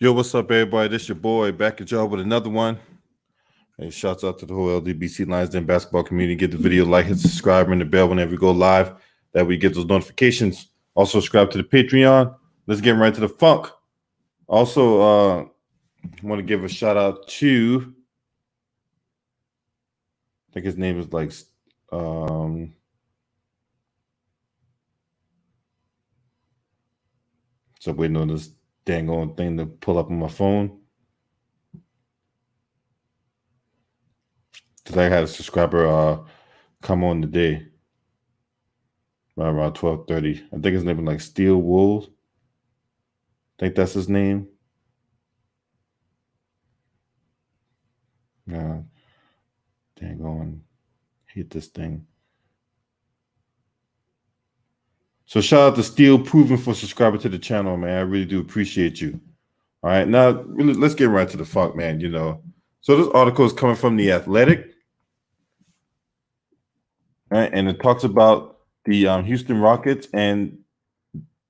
Yo, what's up, everybody? This your boy back at y'all with another one. Hey, shouts out to the whole LDBC Lions Den basketball community. Get the video, like, hit subscribe, ring the bell whenever we go live. That way, get those notifications. Also, subscribe to the Patreon. Let's get right to the funk. Also, I want to give a shout out to, I think his name is like, so waiting on this dang on thing to pull up on my phone. Because I had a subscriber come on today right around 12:30. I think his name is like Steel Wolves. I think that's his name. Dang on. Hate this thing. So shout out to Steel Proven for subscribing to the channel, man. I really do appreciate you. All right, now really, let's get right to the funk, man. So this article is coming from The Athletic, right? And it talks about the Houston Rockets and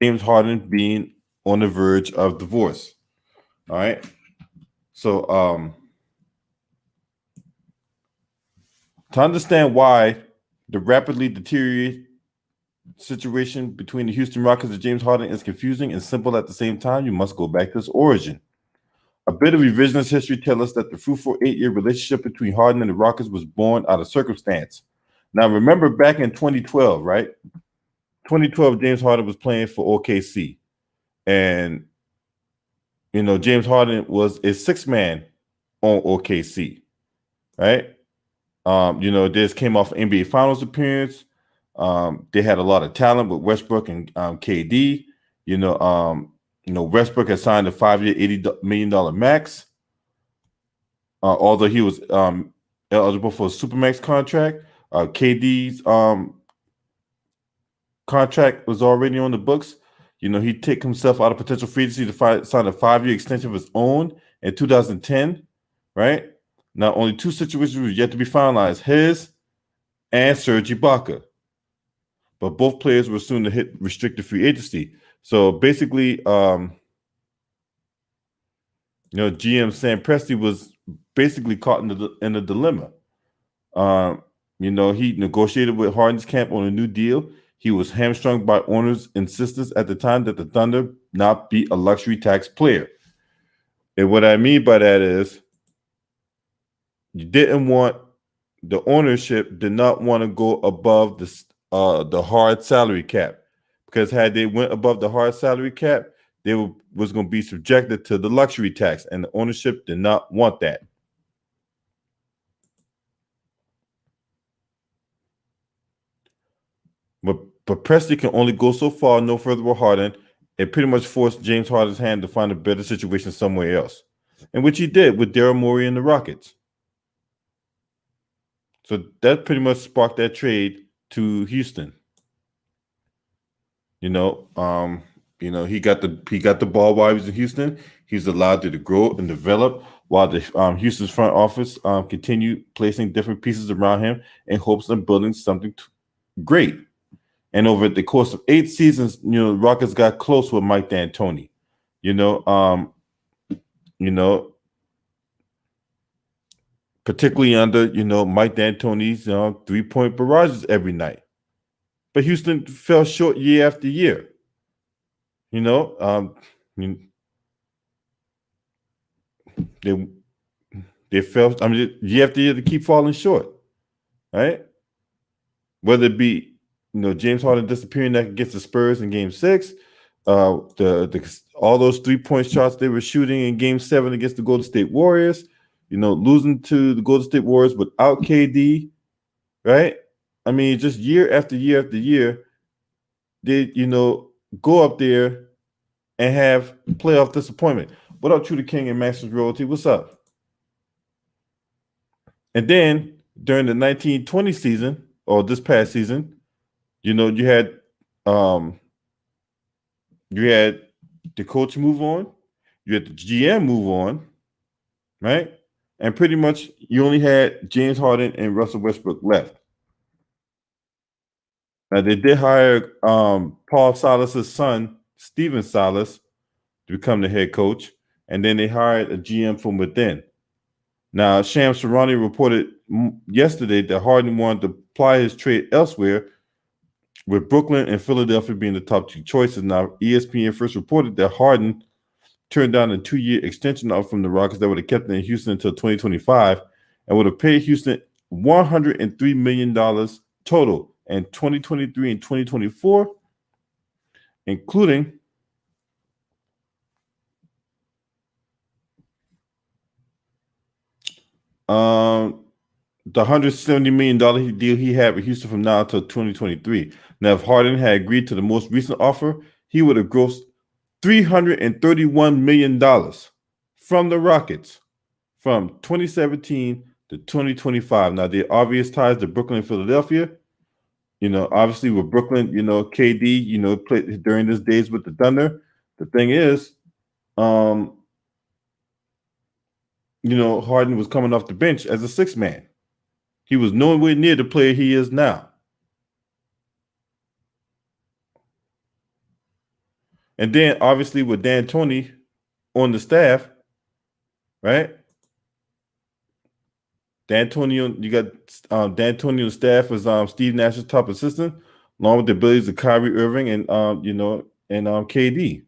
James Harden being on the verge of divorce. All right, so to understand why the rapidly deteriorating situation between the Houston Rockets and James Harden is confusing and simple at the same time, you must go back to its origin. A bit of revisionist history tells us that the fruitful 8-year relationship between Harden and the Rockets was born out of circumstance. Now, remember back in 2012, right? 2012, James Harden was playing for OKC. And, James Harden was a six-man on OKC, right? This came off an NBA Finals appearance. They had a lot of talent with Westbrook and KD. Westbrook had signed a 5-year, $80 million max. Although he was eligible for a supermax contract, KD's contract was already on the books. He took himself out of potential free agency to sign a 5-year extension of his own in 2010. Right now, only two situations were yet to be finalized: his and Serge Ibaka. But both players were soon to hit restricted free agency. So basically, GM Sam Presti was basically caught in a dilemma. He negotiated with Harden's camp on a new deal. He was hamstrung by owners' insistence at the time that the Thunder not be a luxury tax player. And what I mean by that is, the ownership did not want to go above the hard salary cap, because had they went above the hard salary cap, they was going to be subjected to the luxury tax, and the ownership did not want that. But Presti can only go so far, no further with Harden. It pretty much forced James Harden's hand to find a better situation somewhere else, and which he did with Daryl Morey and the Rockets. So that pretty much sparked that trade to Houston. He got the ball while he was in Houston. He's allowed to grow and develop while the Houston's front office continued placing different pieces around him in hopes of building something great. And over the course of 8 seasons, the Rockets got close with Mike D'Antoni. Particularly under Mike D'Antoni's 3-point barrages every night. But Houston fell short year after year. They fell. Year after year, they keep falling short, right? Whether it be James Harden disappearing against the Spurs in Game 6, all those 3-point shots they were shooting in Game 7 against the Golden State Warriors, losing to the Golden State Warriors without KD, right? Just year after year after year, they go up there and have playoff disappointment. What up, True the King and Masters Royalty? What's up? And then during the 1920 season, or this past season, you had the coach move on, you had the GM move on, right? And pretty much you only had James Harden and Russell Westbrook left. Now they did hire Paul Silas's son, Stephen Silas, to become the head coach. and then they hired a GM from within. Now, Shams Charania reported yesterday that Harden wanted to apply his trade elsewhere, with Brooklyn and Philadelphia being the top two choices. Now, ESPN first reported that Harden turned down a 2-year extension offer from the Rockets that would have kept him in Houston until 2025 and would have paid Houston $103 million total in 2023 and 2024, including the $170 million deal he had with Houston from now until 2023. Now, if Harden had agreed to the most recent offer, he would have grossed $331 million from the Rockets from 2017 to 2025. Now, the obvious ties to Brooklyn and Philadelphia. Obviously with Brooklyn, KD, played during his days with the Thunder. The thing is, Harden was coming off the bench as a sixth man. He was nowhere near the player he is now. And then obviously with D'Antoni on the staff, right? D'Antoni, you got D'Antoni on the staff as Steve Nash's top assistant, along with the abilities of Kyrie Irving and KD.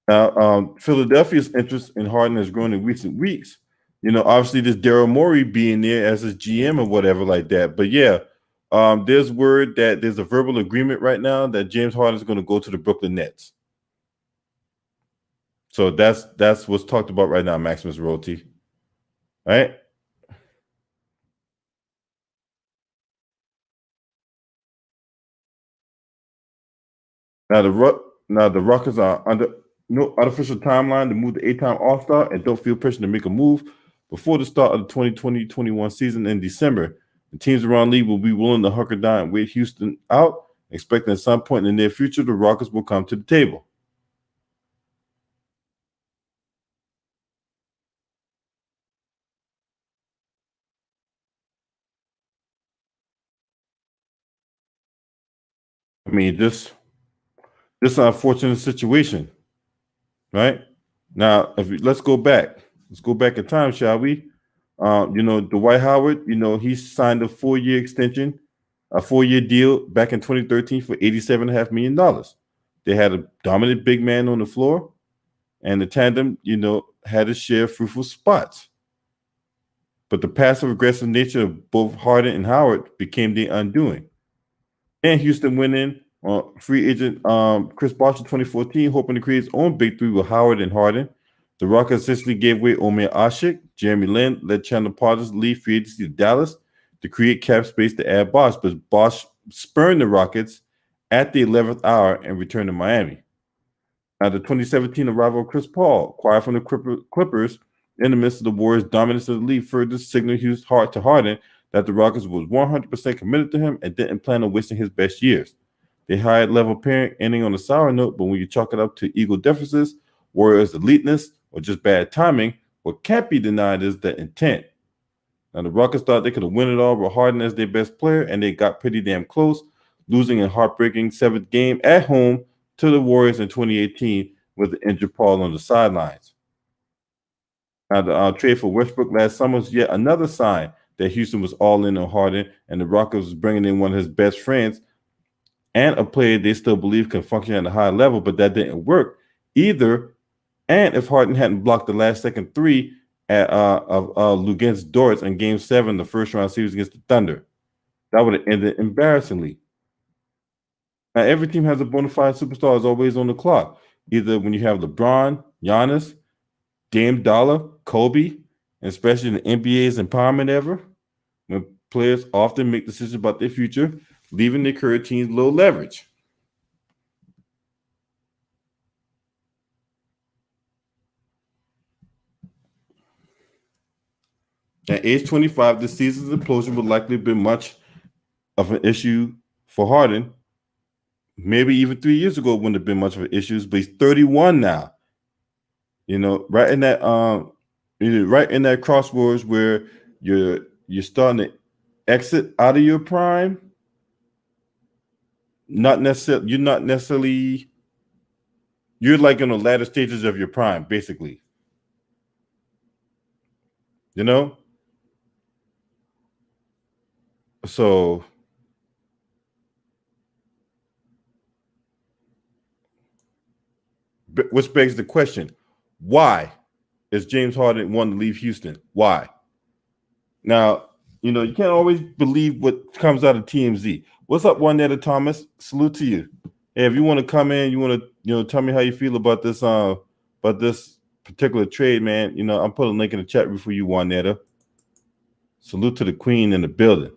Now, Philadelphia's interest in Harden has grown in recent weeks. Obviously there's Daryl Morey being there as his GM or whatever like that. But yeah, there's word that there's a verbal agreement right now that James Harden is going to go to the Brooklyn Nets. So that's what's talked about right now, Maximus Royalty. All right. Now the Rockets are under no artificial timeline to move the 8-time All-Star and don't feel pressure to make a move before the start of the 2020-21 season in December. The teams around the league will be willing to hunker down and wait Houston out, expecting at some point in the near future the Rockets will come to the table. I mean, this unfortunate situation, right? Now, let's go back. Let's go back in time, shall we? Dwight Howard, he signed a 4-year extension, a 4-year deal back in 2013 for $87.5 million. They had a dominant big man on the floor, and the tandem, had a share of fruitful spots. But the passive-aggressive nature of both Harden and Howard became the undoing. And Houston went in on free agent Chris Bosh in 2014, hoping to create his own big three with Howard and Harden. The Rockets essentially gave away Omer Asik. Jeremy Lin led Chandler Potter's lead free agency to Dallas to create cap space to add Bosh, but Bosh spurned the Rockets at the 11th hour and returned to Miami. Now, the 2017 arrival of Chris Paul, acquired from the Clippers in the midst of the Warriors' dominance of the league, further signaled Hughes to Harden that the Rockets was 100% committed to him and didn't plan on wasting his best years. They hired level pairing, ending on a sour note, but when you chalk it up to ego differences, Warriors' eliteness, or just bad timing, what can't be denied is the intent. Now, the Rockets thought they could have won it all with Harden as their best player, and they got pretty damn close, losing a heartbreaking 7th game at home to the Warriors in 2018 with the injured Paul on the sidelines. Now, the trade for Westbrook last summer was yet another sign that Houston was all in on Harden, and the Rockets was bringing in one of his best friends and a player they still believe can function at a high level, but that didn't work either. And if Harden hadn't blocked the last-second three of Luguentz Dortz in Game 7, the first-round series against the Thunder, that would have ended embarrassingly. Now, every team has a bona fide superstar is always on the clock, either when you have LeBron, Giannis, Dame Dollar, Kobe, and especially in the NBA's empowerment era, when players often make decisions about their future, leaving their current teams low leverage. At age 25, this season's implosion would likely have been much of an issue for Harden. Maybe even 3 years ago it wouldn't have been much of an issue, but he's 31 now. Right in that crossroads where you're starting to exit out of your prime. You're not necessarily you're like in the latter stages of your prime, basically. You know? So which begs the question, why is James Harden wanting to leave Houston? Why? Now, you can't always believe what comes out of TMZ. What's up, Juanetta Thomas? Salute to you. Hey, if you want to come in, you want to tell me how you feel about this particular trade, man. I'm putting a link in the chat room for you, Juanetta. Salute to the queen in the building.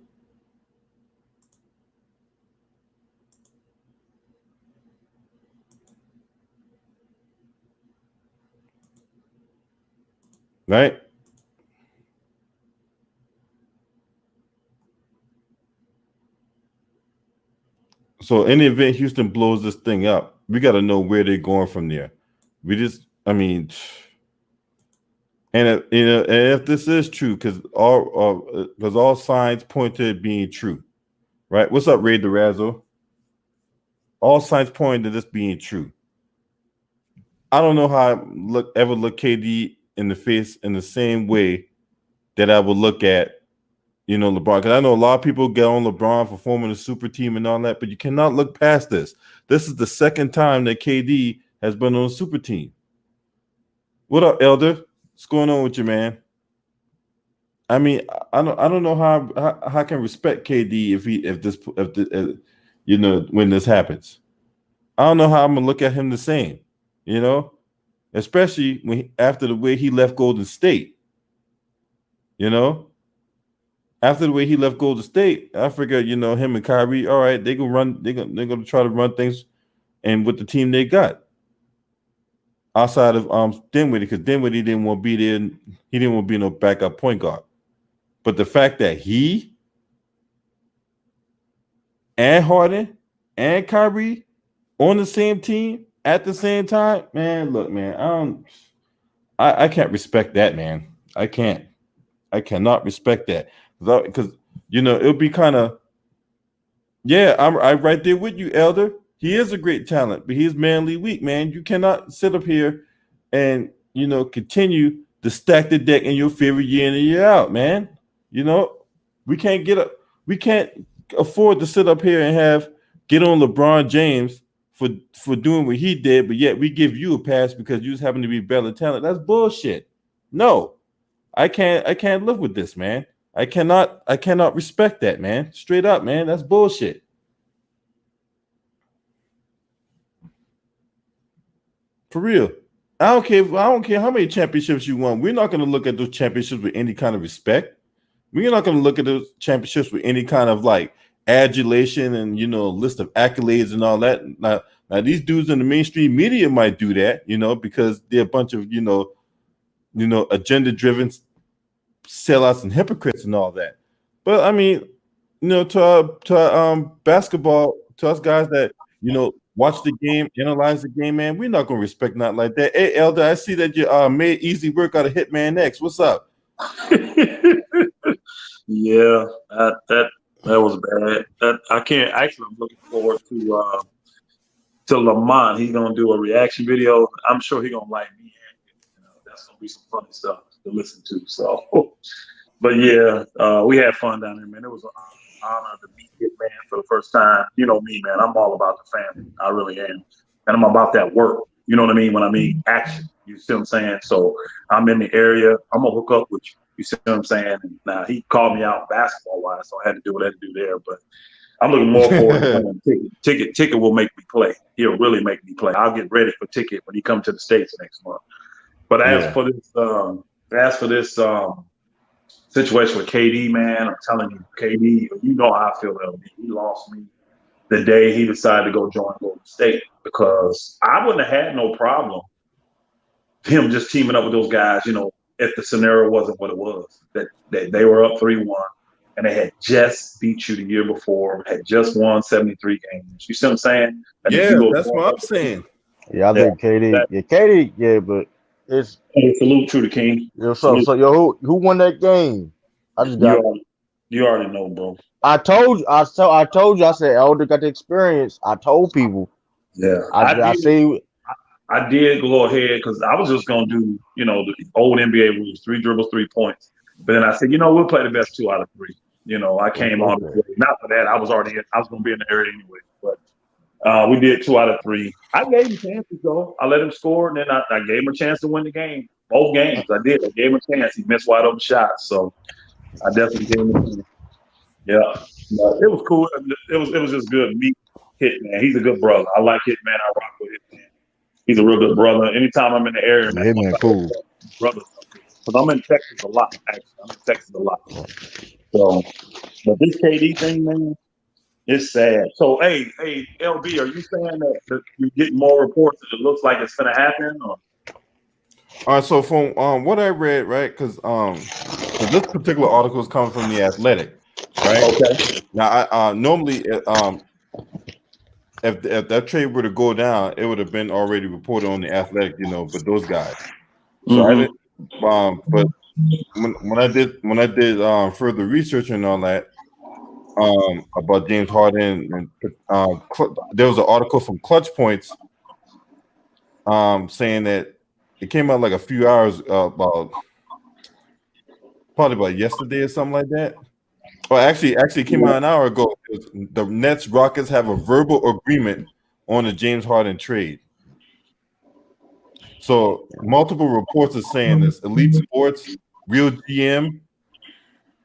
Right? So in the event Houston blows this thing up, we got to know where they're going from there. And if this is true, because all signs point to it being true, right? What's up, Ray DeRazzo? All signs point to this being true. I don't know how I ever look KD in the face in the same way that I would look at, LeBron. Because I know a lot of people get on LeBron for forming a super team and all that, but you cannot look past this. This is the second time that KD has been on a super team. What up, Elder? What's going on with you, man? I mean, I don't know how I can respect KD when this happens. I don't know how I'm gonna look at him the same, especially after the way he left Golden State. After the way he left Golden State, I figured, him and Kyrie, all right, they're gonna try to run things and with the team they got. Outside of Dinwiddie, because Dinwiddie didn't want to be there, he didn't want to be no backup point guard. But the fact that he and Harden and Kyrie on the same team at the same time, man, look, man, I can't respect that, man. I cannot respect that. Because, it'll be kind of, yeah, I'm right there with you, Elder. He is a great talent, but he's manly weak, man. You cannot sit up here and, continue to stack the deck in your favor year in and year out, man. We can't afford to sit up here and get on LeBron James for doing what he did, but yet we give you a pass because you just happen to be better talent. That's bullshit. No, I can't live with this, man. I cannot respect that, man. Straight up, man. That's bullshit. For real. I don't care how many championships you won. We're not going to look at those championships with any kind of respect. We're not going to look at those championships with any kind of like adulation and list of accolades and all that. Now these dudes in the mainstream media might do that, because they're a bunch of agenda-driven sellouts and hypocrites and all that. But I mean, to basketball, to us guys that watch the game, analyze the game, man, we're not gonna respect nothing like that. Hey, Elder, I see that you made easy work out of Hitman X. What's up? Yeah, that was bad. I can't actually. I'm looking forward to Lamont. He's gonna do a reaction video. I'm sure he's gonna like me. That's gonna be some funny stuff to listen to. So, but yeah, we had fun down there, man. It was an honor to meet Hitman for the first time. You know me, man. I'm all about the family. I really am, and I'm about that work. You know what I mean? When I mean action, you see what I'm saying? So I'm in the area. I'm gonna hook up with you. You see what I'm saying? And now he called me out basketball wise, so I had to do what I had to do there. But I'm looking more forward to playing. Ticket will make me play. He'll really make me play. I'll get ready for Ticket when he comes to the States next month. But as for this situation with KD, man, I'm telling you, KD, you know how I feel about him. He lost me the day he decided to go join Golden State, because I wouldn't have had no problem him just teaming up with those guys, if the scenario wasn't what it was, that they were up 3-1 and they had just beat you the year before, had just won 73 games. You see what I'm saying? That's what I'm saying. Yeah, I think KD, but it's salute to the king. So who won that game? I just got you already know, bro. I told you. I said Elder got the experience. I told people. Yeah, I see. I did go ahead because I was just gonna do, the old NBA rules: 3 dribbles, 3 points. But then I said, we'll play the best 2 out of 3. I came on the Okay. play. Not for that. I was gonna be in the area anyway. But we did 2 out of 3. I gave him chances though. I let him score, and then I gave him a chance to win the game. Both games, I did. I gave him a chance. He missed wide open shots, so I definitely gave him a chance. Yeah, but it was cool. It was just good. Meet Hitman. He's a good brother. I like Hitman. I rock with Hitman. He's a real good brother. Anytime I'm in the area, man, Him and cool. brothers. Because I'm in Texas a lot. Actually, I'm in Texas a lot. So, but this KD thing, man, it's sad. So, hey, LB, are you saying that you get more reports that it looks like it's gonna happen? Or? All right, so from what I read, right, because so this particular article is coming from The Athletic, right? Okay. Now, I normally, if that trade were to go down, it would have been already reported on The Athletic, but those guys. So I didn't, but when I did further research and all that about James Harden, and there was an article from Clutch Points saying that it came out like a few hours probably about yesterday or something like that. Well, actually, it came out an hour ago. The Nets Rockets have a verbal agreement on the James Harden trade. So multiple reports are saying this. Elite Sports, Real GM,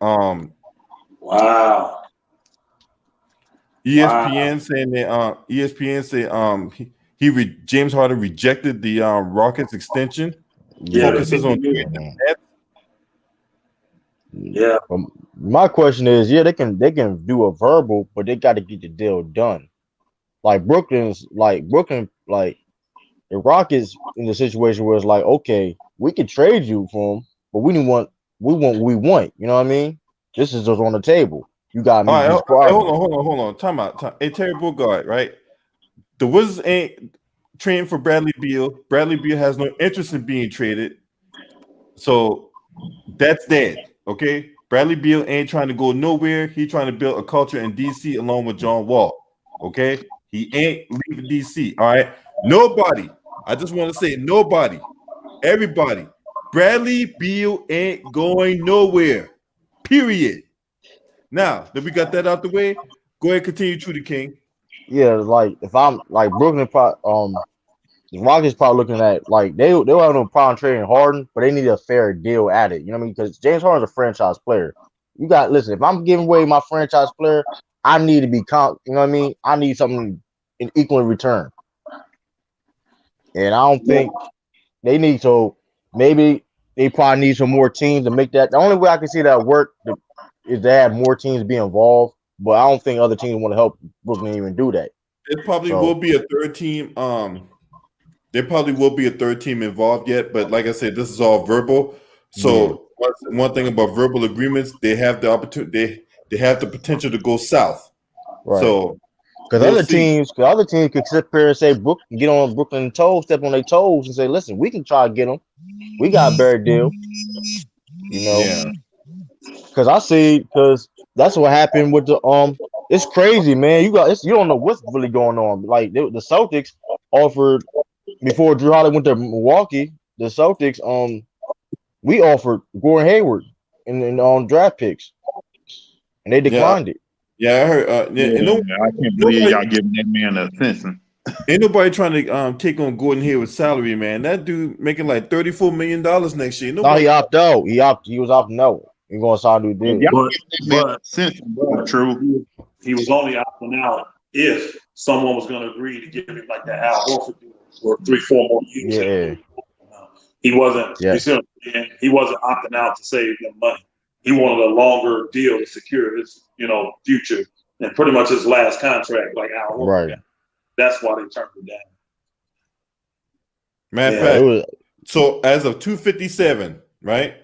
Wow. ESPN saying that ESPN say James Harden rejected the Rockets extension. Yeah. Focuses on trading the Nets. Yeah. My question is, yeah, they can do a verbal, but they got to get the deal done. Like Brooklyn, the Rockets in the situation where it's like, okay, we can trade you for him, but we want what we want. You know what I mean? This is just on the table. You got me. All right, hold on. Time out. Hey, Terry Bogard, right? The Wizards ain't trading for Bradley Beal. Bradley Beal has no interest in being traded. So that's dead. Okay. Bradley Beal ain't trying to go nowhere. He trying to build a culture in DC along with John Wall. Okay. He ain't leaving DC. All right. Nobody. I just want to say nobody. Everybody. Bradley Beal ain't going nowhere. Period. Now that we got that out the way, go ahead and continue, Trudy King. Yeah, like if I'm like Brooklyn, the Rockets probably looking at like they'll have no problem trading Harden, but they need a fair deal at it. You know what I mean? Because James Harden's a franchise player. Listen. If I'm giving away my franchise player, I need to be you know what I mean? I need something in equal in return. And I don't think they need to. Maybe they probably need some more teams to make that. The only way I can see that work is to have more teams be involved. But I don't think other teams want to help Brooklyn even do that. It probably will be a third team. There probably will be a third team involved yet, but like I said, this is all verbal. So one thing about verbal agreements, they have the opportunity. They have the potential to go south. Right. So because other teams could sit there and say get on Brooklyn toes, step on their toes, and say, listen, we can try to get them. We got a better deal. Yeah. Because that's what happened with the It's crazy, man. You don't know what's really going on. Like the Celtics offered before Drew Holiday went to Milwaukee. The Celtics we offered Gordon Hayward in draft picks, and they declined it. Yeah, I heard. I can't believe y'all giving that man a sentence. Ain't nobody trying to take on Gordon Hayward's salary, man. That dude making like $34 million next year. No, he opted out. He was opting out. He going to sign a new deal. But true. He was only opting out if someone was going to agree to give him like the Al Horford deal for 3-4 more years. Yeah. He wasn't. Yeah. He wasn't opting out to save them money. He wanted a longer deal to secure his, future and pretty much his last contract, like Al Horford. Right. That's why they turned it down. Matter of fact, so as of 2:57, right?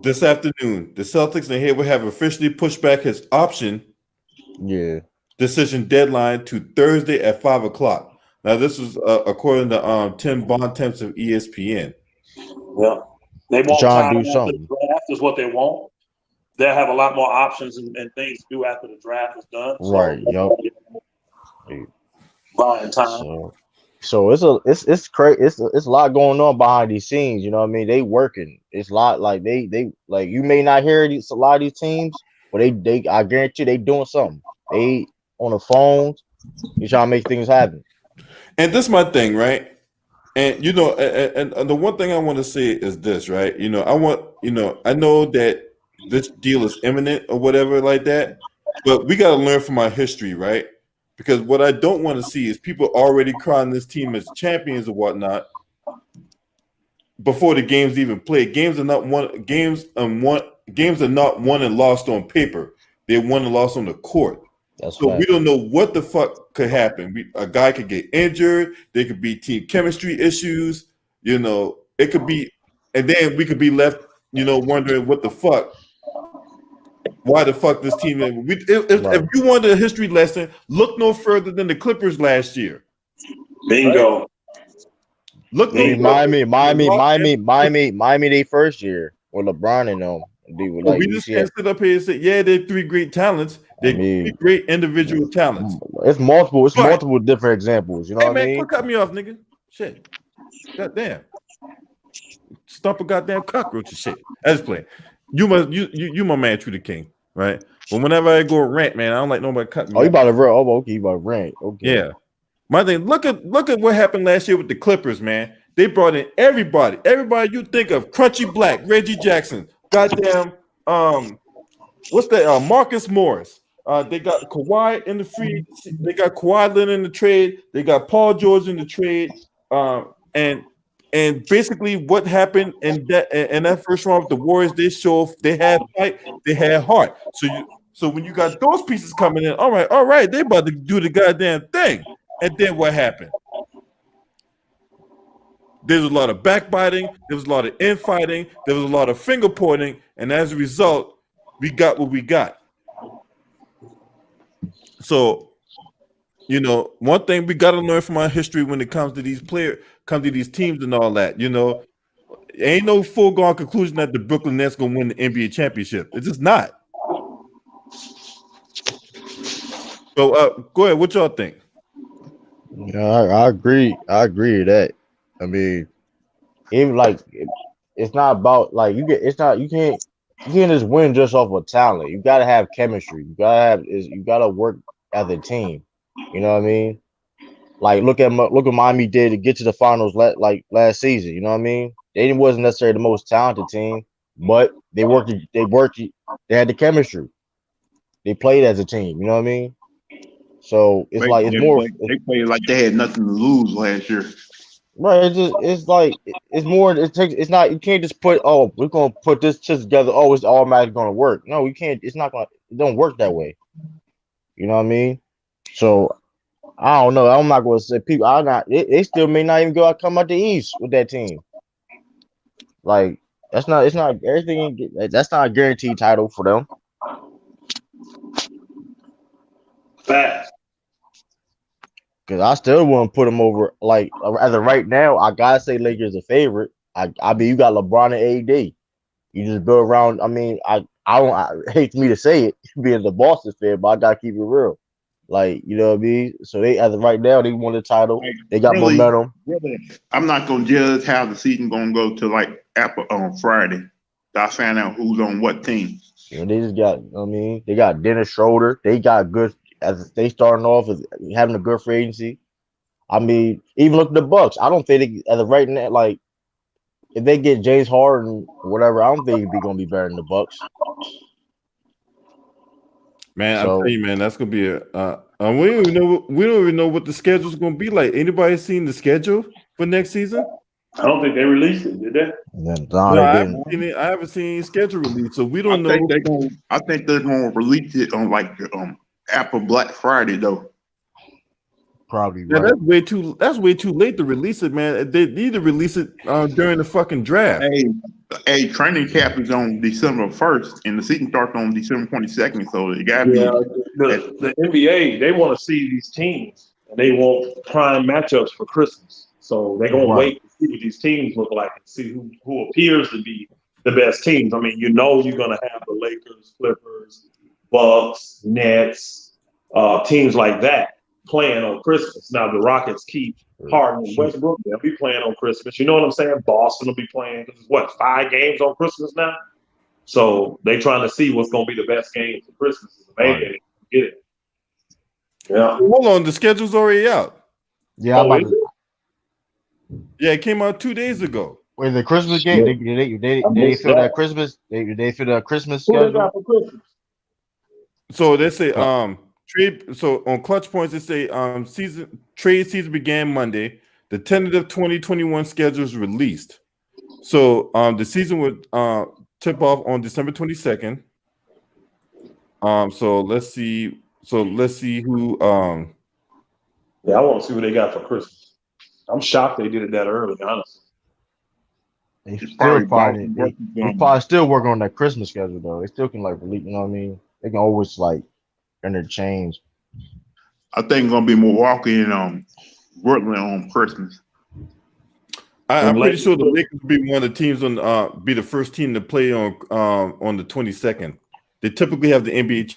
This afternoon, the Celtics and Hayward have officially pushed back his option decision deadline to Thursday at 5:00. Now, this is according to Tim Bontemps of ESPN. Well, they won't try to do something. The draft is what they want. They'll have a lot more options and things to do after the draft is done. Right. Buying time. So it's crazy. It's a lot going on behind these scenes. You know what I mean? They working. It's a lot like they like you may not hear these a lot of these teams, but they I guarantee you they doing something. They on the phones. You trying to make things happen. And this is my thing, right? And and the one thing I want to say is this, right? I know that this deal is imminent or whatever like that, but we got to learn from our history, right? Because what I don't want to see is people already crying this team as champions or whatnot before the games even played. Games are not won and lost on paper. They're won and lost on the court. That's So we fact. don't know what the fuck could happen. A guy could get injured. There could be team chemistry issues. It could be, and then we could be left, wondering what the fuck. Why the fuck this team? If Right. you wanted a history lesson, look no further than the Clippers last year. Bingo. Right? Look I mean, no further. Miami, they first year with LeBron and them. They were like We you just see, can't sit up here and say, yeah, they're three great talents. I They're three mean, great individual talents. it's multiple. It's But multiple different examples. You know hey, what I man, mean? quit cut me off, nigga. Shit. Goddamn. Stump a goddamn cockroach and shit. I just play. You my man, True the King, right? But whenever I go rant, man, I don't like nobody cut me Oh, you off. about to run? Oh, okay, you about to rant? Okay. Yeah. My thing, look at what happened last year with the Clippers, man. They brought in everybody you think of. Crunchy Black, Reggie Jackson, goddamn, what's that? Marcus Morris. They got Kawhi in the free. They got Kawhi Leonard in the trade. They got Paul George in the trade. And basically, what happened in that first round with the Warriors? They had fight. They had heart. So when you got those pieces coming in, all right, they about to do the goddamn thing. And then what happened? There was a lot of backbiting. There was a lot of infighting. There was a lot of finger pointing. And as a result, we got what we got. So, one thing we got to learn from our history when it comes to these teams and all that, ain't no foregone conclusion that the Brooklyn Nets going to win the NBA championship. It's just not. So, go ahead. What y'all think? Yeah, I agree. I agree with that. I mean, even like it's not about like you can't just win just off of talent. You gotta have chemistry. You gotta work as a team. You know what I mean? Like look what Miami did to get to the finals last season. You know what I mean? They wasn't necessarily the most talented team, but they worked. They had the chemistry. They played as a team. You know what I mean? So it's like it's more. They played like they had nothing to lose last year. Right, it's like it's more. It's not. You can't just put. Oh, we're gonna put this together. Oh, it's automatically gonna work. No, you can't. It's not gonna. It don't work that way. You know what I mean? So I don't know. I'm not gonna say people. I not. They still may not even come out the East with that team. Like that's not. It's not everything. That's not a guaranteed title for them. Facts. Because I still wouldn't put them over. Like as of right now, I gotta say Lakers a favorite. I mean, you got LeBron and AD. You just build around. I mean, I hate me to say it, being the Boston fan, but I gotta keep it real. Like you know what I mean. So they as of right now, they won the title. They got momentum. Really, I'm not gonna judge how the season gonna go till like Apple on Friday. I find out who's on what team. You know, they just got. I mean, they got Dennis Schroeder. They got good as they starting off as having a good free agency. I mean, even look at the Bucks. I don't think they, as of right now, like if they get James Harden or whatever, I don't think he'd be gonna be better than the Bucks. Man, I'm telling you, man, that's gonna be we don't even know what the schedule's gonna be like. Anybody seen the schedule for next season? I don't think they released it, did they? I haven't seen any schedule release, so we don't know. I think they're gonna release it on like Apple Black Friday though. Probably right. Yeah, that's way too late to release it, man. They need to release it during the fucking draft. Hey, training camp is on December 1st, and the season starts on December 22nd. So it gotta be. The NBA, they want to see these teams, and they want prime matchups for Christmas. So they're gonna wait to see what these teams look like and see who appears to be the best teams. I mean, you're gonna have the Lakers, Clippers, Bucks, Nets, teams like that. playing on Christmas. Now the Rockets keep Harden and Westbrook. They'll be playing on Christmas. You know what I'm saying? Boston will be playing. What, 5 games on Christmas now? So they trying to see what's going to be the best game for Christmas. Maybe get it. Yeah. Hold on, the schedule's already out. Yeah, I'm about to, Yeah, it came out 2 days ago. wait, the Christmas game, did they fill that Christmas? They fill that Christmas Who they schedule? got for Christmas? So they say trade. So on Clutch Points, they say trade season began Monday. The tentative 2021 schedule is released. So the season would tip off on December 22nd. So let's see. So let's see who. Yeah, I want to see what they got for Christmas. I'm shocked they did it that early, honestly. They probably still working on that Christmas schedule though. They still can like release, you know what I mean? They can always like interchange. I think it's gonna be Milwaukee and Brooklyn on Christmas. I'm pretty sure the Lakers will be one of the teams on be the first team to play on the 22nd. They typically have the NBA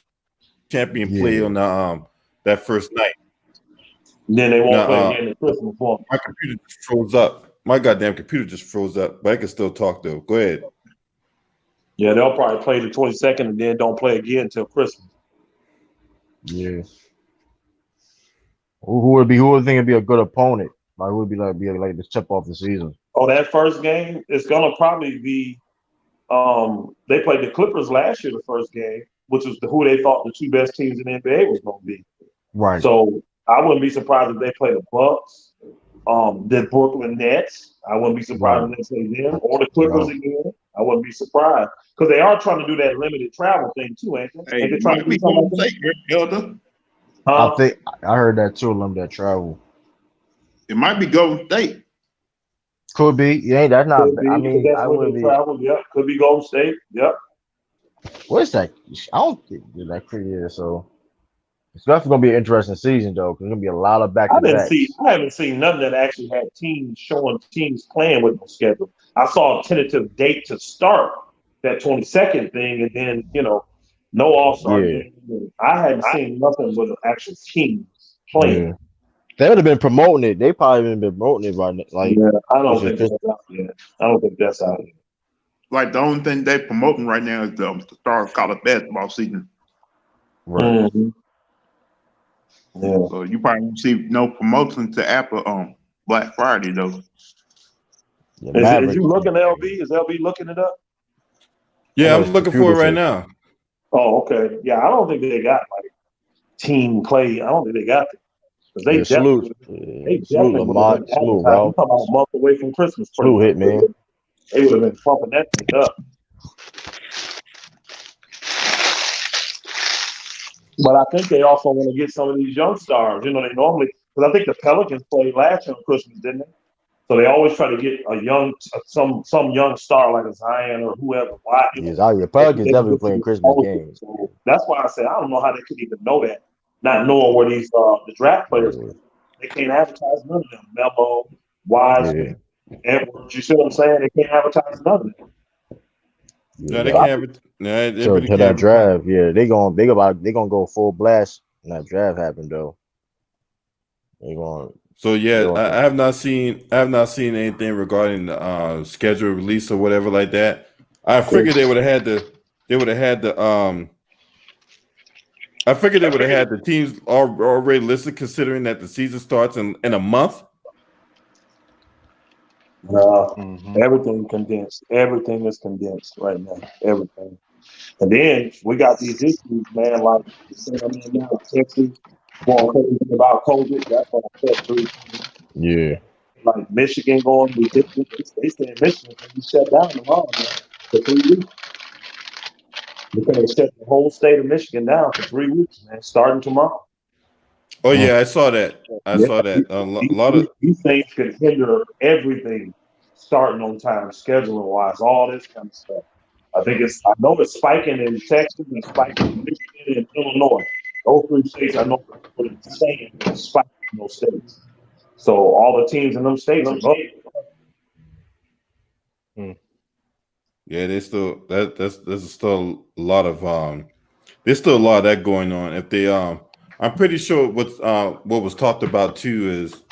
champion play on that first night. Then they won't play again at Christmas. My computer just froze up. My goddamn computer just froze up, but I can still talk though. Go ahead. Yeah, they'll probably play the 22nd and then don't play again until Christmas. Yeah. Who would think would be a good opponent? Like who would be like the tip off the season? Oh, that first game is gonna probably be they played the Clippers last year, the first game, which was who they thought the 2 best teams in the NBA was gonna be. Right. So I wouldn't be surprised if they play the Bucks, the Brooklyn Nets. I wouldn't be surprised if they play them or the Clippers again. I wouldn't be surprised because they are trying to do that limited travel thing too, ain't they? Hey, trying to be Golden State, Elder. I think I heard that too. Limited travel. It might be Golden State. Could be. Yeah, that's not. I mean, I wouldn't be. Travel. Yep. Could be Golden State. Yep. What's that? I don't think that pretty is so. It's definitely gonna be an interesting season though, because there's gonna be a lot of back to back. I haven't seen nothing that actually had teams showing teams playing with no schedule. I saw a tentative date to start that 22nd thing, and then no All-Star game. I hadn't seen nothing with actual teams playing. Yeah. They would have been promoting it. They probably been promoting it right now. Like, I don't think that's out yet. I don't think that's out yet. Like the only thing they're promoting right now is the start of college basketball season. Right. Mm-hmm. Yeah. So you probably won't see no promotion to Apple on Black Friday though. Yeah, is you looking at LB? Is LB looking it up? Yeah, I'm looking for it right now. Oh, okay. Yeah, I don't think they got like team play. I don't think they got it. They salute Lamont, salute Ralph. About a month away from Christmas. Salute hit, man. They would have been pumping that thing up. But I think they also want to get some of these young stars. They normally, because I think the Pelicans played last year on Christmas, didn't they? So they always try to get a young, some young star like a Zion or whoever. Why? Pelicans definitely playing Christmas games. So that's why I said I don't know how they could even know that, not knowing where these the draft players. They can't advertise none of them. Melo, Wiseman, Edwards. You see what I'm saying? They can't advertise none of them. No, they can't. To that draft, they gonna go full blast when that draft happened though. They going. So I have not seen anything regarding the schedule release or whatever like that. I figured they would have had the I figured they would have had the teams already listed, considering that the season starts in a month. Everything condensed. Everything is condensed right now. Everything. And then we got these issues, man, like now Texas going crazy about COVID. That's what I said 3 times. Yeah. Like Michigan going ridiculous. They say Michigan can be shut down tomorrow, man, for 3 weeks. Because they shut the whole state of Michigan down for 3 weeks, man, starting tomorrow. Oh yeah, I saw that. I saw that. A lot of these things could hinder everything starting on time, scheduling wise, all this kind of stuff. I know it's spiking in Texas and spiking in Michigan and Illinois. Those 3 states I know what it's saying is spiking in those states. So all the teams in those states are up. Yeah, there's still a lot of there's still a lot of that going on. If they I'm pretty sure what was talked about too is,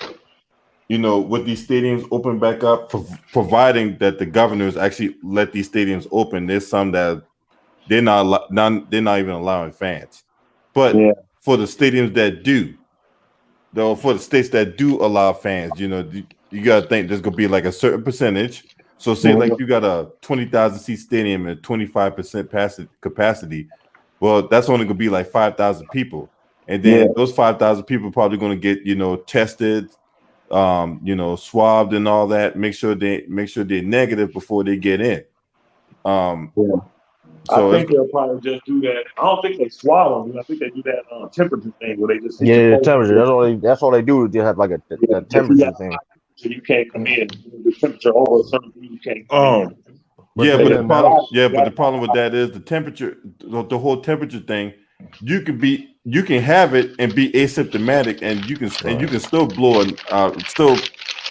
with these stadiums open back up, providing that the governors actually let these stadiums open. There's some that they're not even allowing fans, but Yeah. for the stadiums that do, though, for the states that do allow fans, you got to think there's gonna be like a certain percentage. So say like you got a 20,000 seat stadium and 25% capacity. Well, that's only gonna be like 5,000 people, and then those 5,000 people are probably gonna get tested, swabbed and all that. Make sure they're negative before they get in. So I think they'll probably just do that. I don't think they swallow them. I think they do that temperature thing where they just the temperature. That's all they do. They have like a temperature thing. So you can't come in. The temperature over a certain thing, you can't come in. But the problem with that is the temperature, the whole temperature thing. You can have it and be asymptomatic, and you can still blow still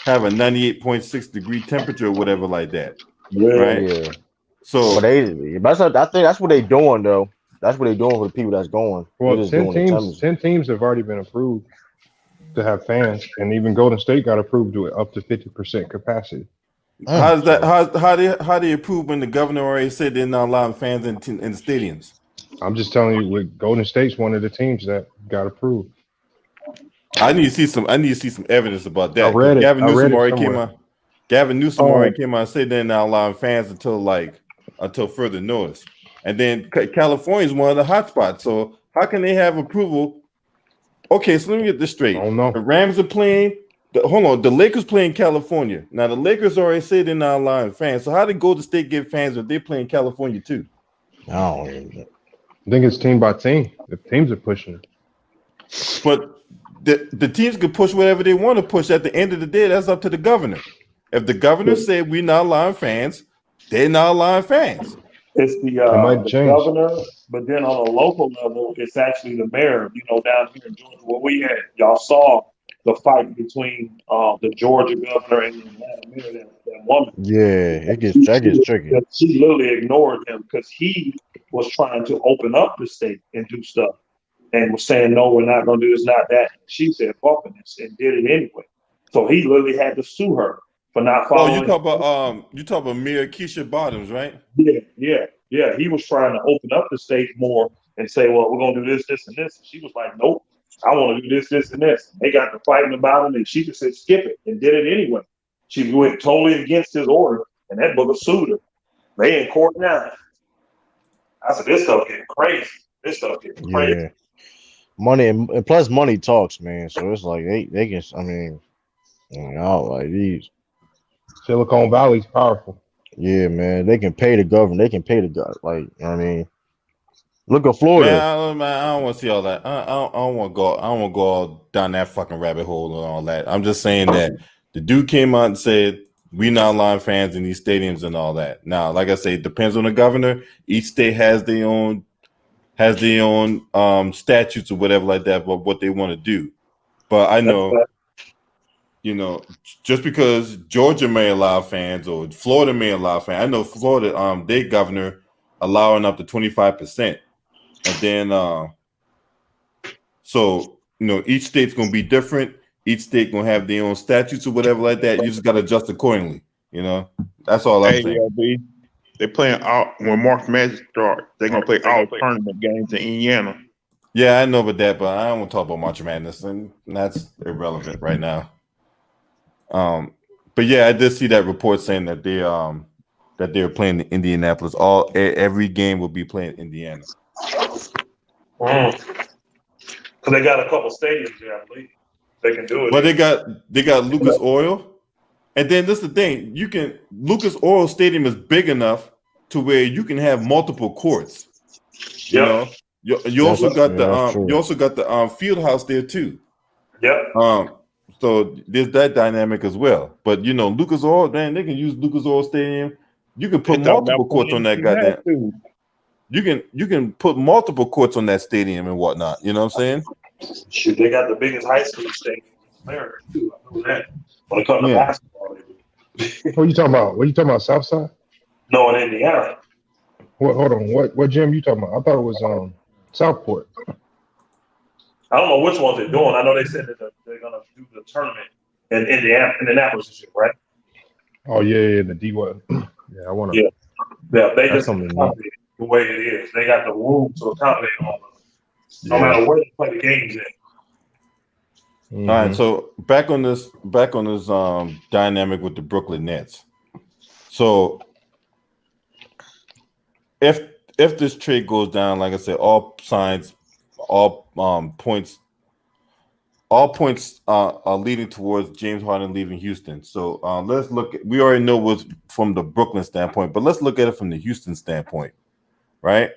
have a 98.6 degree temperature or whatever like that. Right? Yeah. So I think that's what they're doing though. That's what they're doing for the people that's going. Well, 10 teams have already been approved to have fans, and even Golden State got approved to up to 50% capacity. How's that? How they approve when the governor already said they're not allowing fans in the stadiums? I'm just telling you, with Golden State's one of the teams that got approved. I need to see some evidence about that. I read it. Gavin Newsom already came out and said they're not allowing fans until further notice. And then California is one of the hot spots. So how can they have approval? Okay, so let me get this straight. Oh no, the Rams are playing. The Lakers playing California. Now the Lakers already said they're not allowing fans. So how did Golden State get fans if they're playing California too? I think it's team by team. The teams are pushing it. But the teams can push whatever they want to push. At the end of the day, that's up to the governor. If the governor said we're not allowing fans, they're not allowing fans. It's the governor, but then on a local level, it's actually the mayor. Down here in Georgia, what we had, y'all saw the fight between the Georgia governor and the Atlanta mayor. That woman. Yeah, that gets tricky. She literally ignored him because he was trying to open up the state and do stuff, and was saying, "No, we're not going to do this, not that." She said, "Fucking this," and did it anyway. So he literally had to sue her for not following. You talk about Mayor Keisha Bottoms, right? Yeah. He was trying to open up the state more and say, well, we're going to do this, this, and this. And she was like, nope, I want to do this, this, and this. And they got to fighting about it, and she just said, skip it, and did it anyway. She went totally against his order, and that booger sued her. They in court now. I said, this stuff getting crazy. Yeah. Money and plus money talks, man. So it's like they can. I mean, like these. Silicon Valley's powerful. Yeah, man. They can pay the government. They can pay the government. Like, you know what I mean? Look at Florida. Man, I don't want to see all that. I don't want to go. I don't want to go all down that fucking rabbit hole and all that. I'm just saying that the dude came out and said we not allowing fans in these stadiums and all that. Now, like I say, it depends on the governor. Each state has their own statutes or whatever like that, but what they want to do. But I know. Just because Georgia may allow fans or Florida may allow fans, I know Florida, their governor allowing up to 25%, and then each state's gonna be different. Each state gonna have their own statutes or whatever like that. You just gotta adjust accordingly. That's all I'm saying. They're playing when March Madness starts. They're gonna play all tournament games in Indiana. Yeah, I know about that, but I don't want to talk about March Madness, and that's irrelevant right now. But yeah, I did see that report saying that they're playing in Indianapolis. Every game will be playing in Indiana. Because they got a couple stadiums there, I believe. They can do it. But they got Lucas Oil, and then this is the thing: Lucas Oil Stadium is big enough to where you can have multiple courts. You also got the field house there too. Yep. So there's that dynamic as well. But Lucas Oil, man, they can use Lucas Oil Stadium. You can put multiple courts on that goddamn. You can put multiple courts on that stadium and whatnot. You know what I'm saying? Shoot, they got the biggest high school stadium in America too. I know that. When it comes to basketball. What are you talking about? What are you talking about? Southside? No, in Indiana. Hold on. What gym you talking about? I thought it was Southport. I don't know which ones they're doing. I know they said that they're going to do the tournament in Indianapolis this year, right? Oh yeah, the D1. Yeah, I want to. Yeah. Yeah, they That's just something neat. accommodate it the way it is. They got the room to accommodate all of it, no matter where they play the games at. Mm-hmm. All right, so back on this dynamic with the Brooklyn Nets. So if this trade goes down, like I said, all points are leading towards James Harden leaving Houston. So let's look at, we already know what's from the Brooklyn standpoint, but let's look at it from the Houston standpoint, right?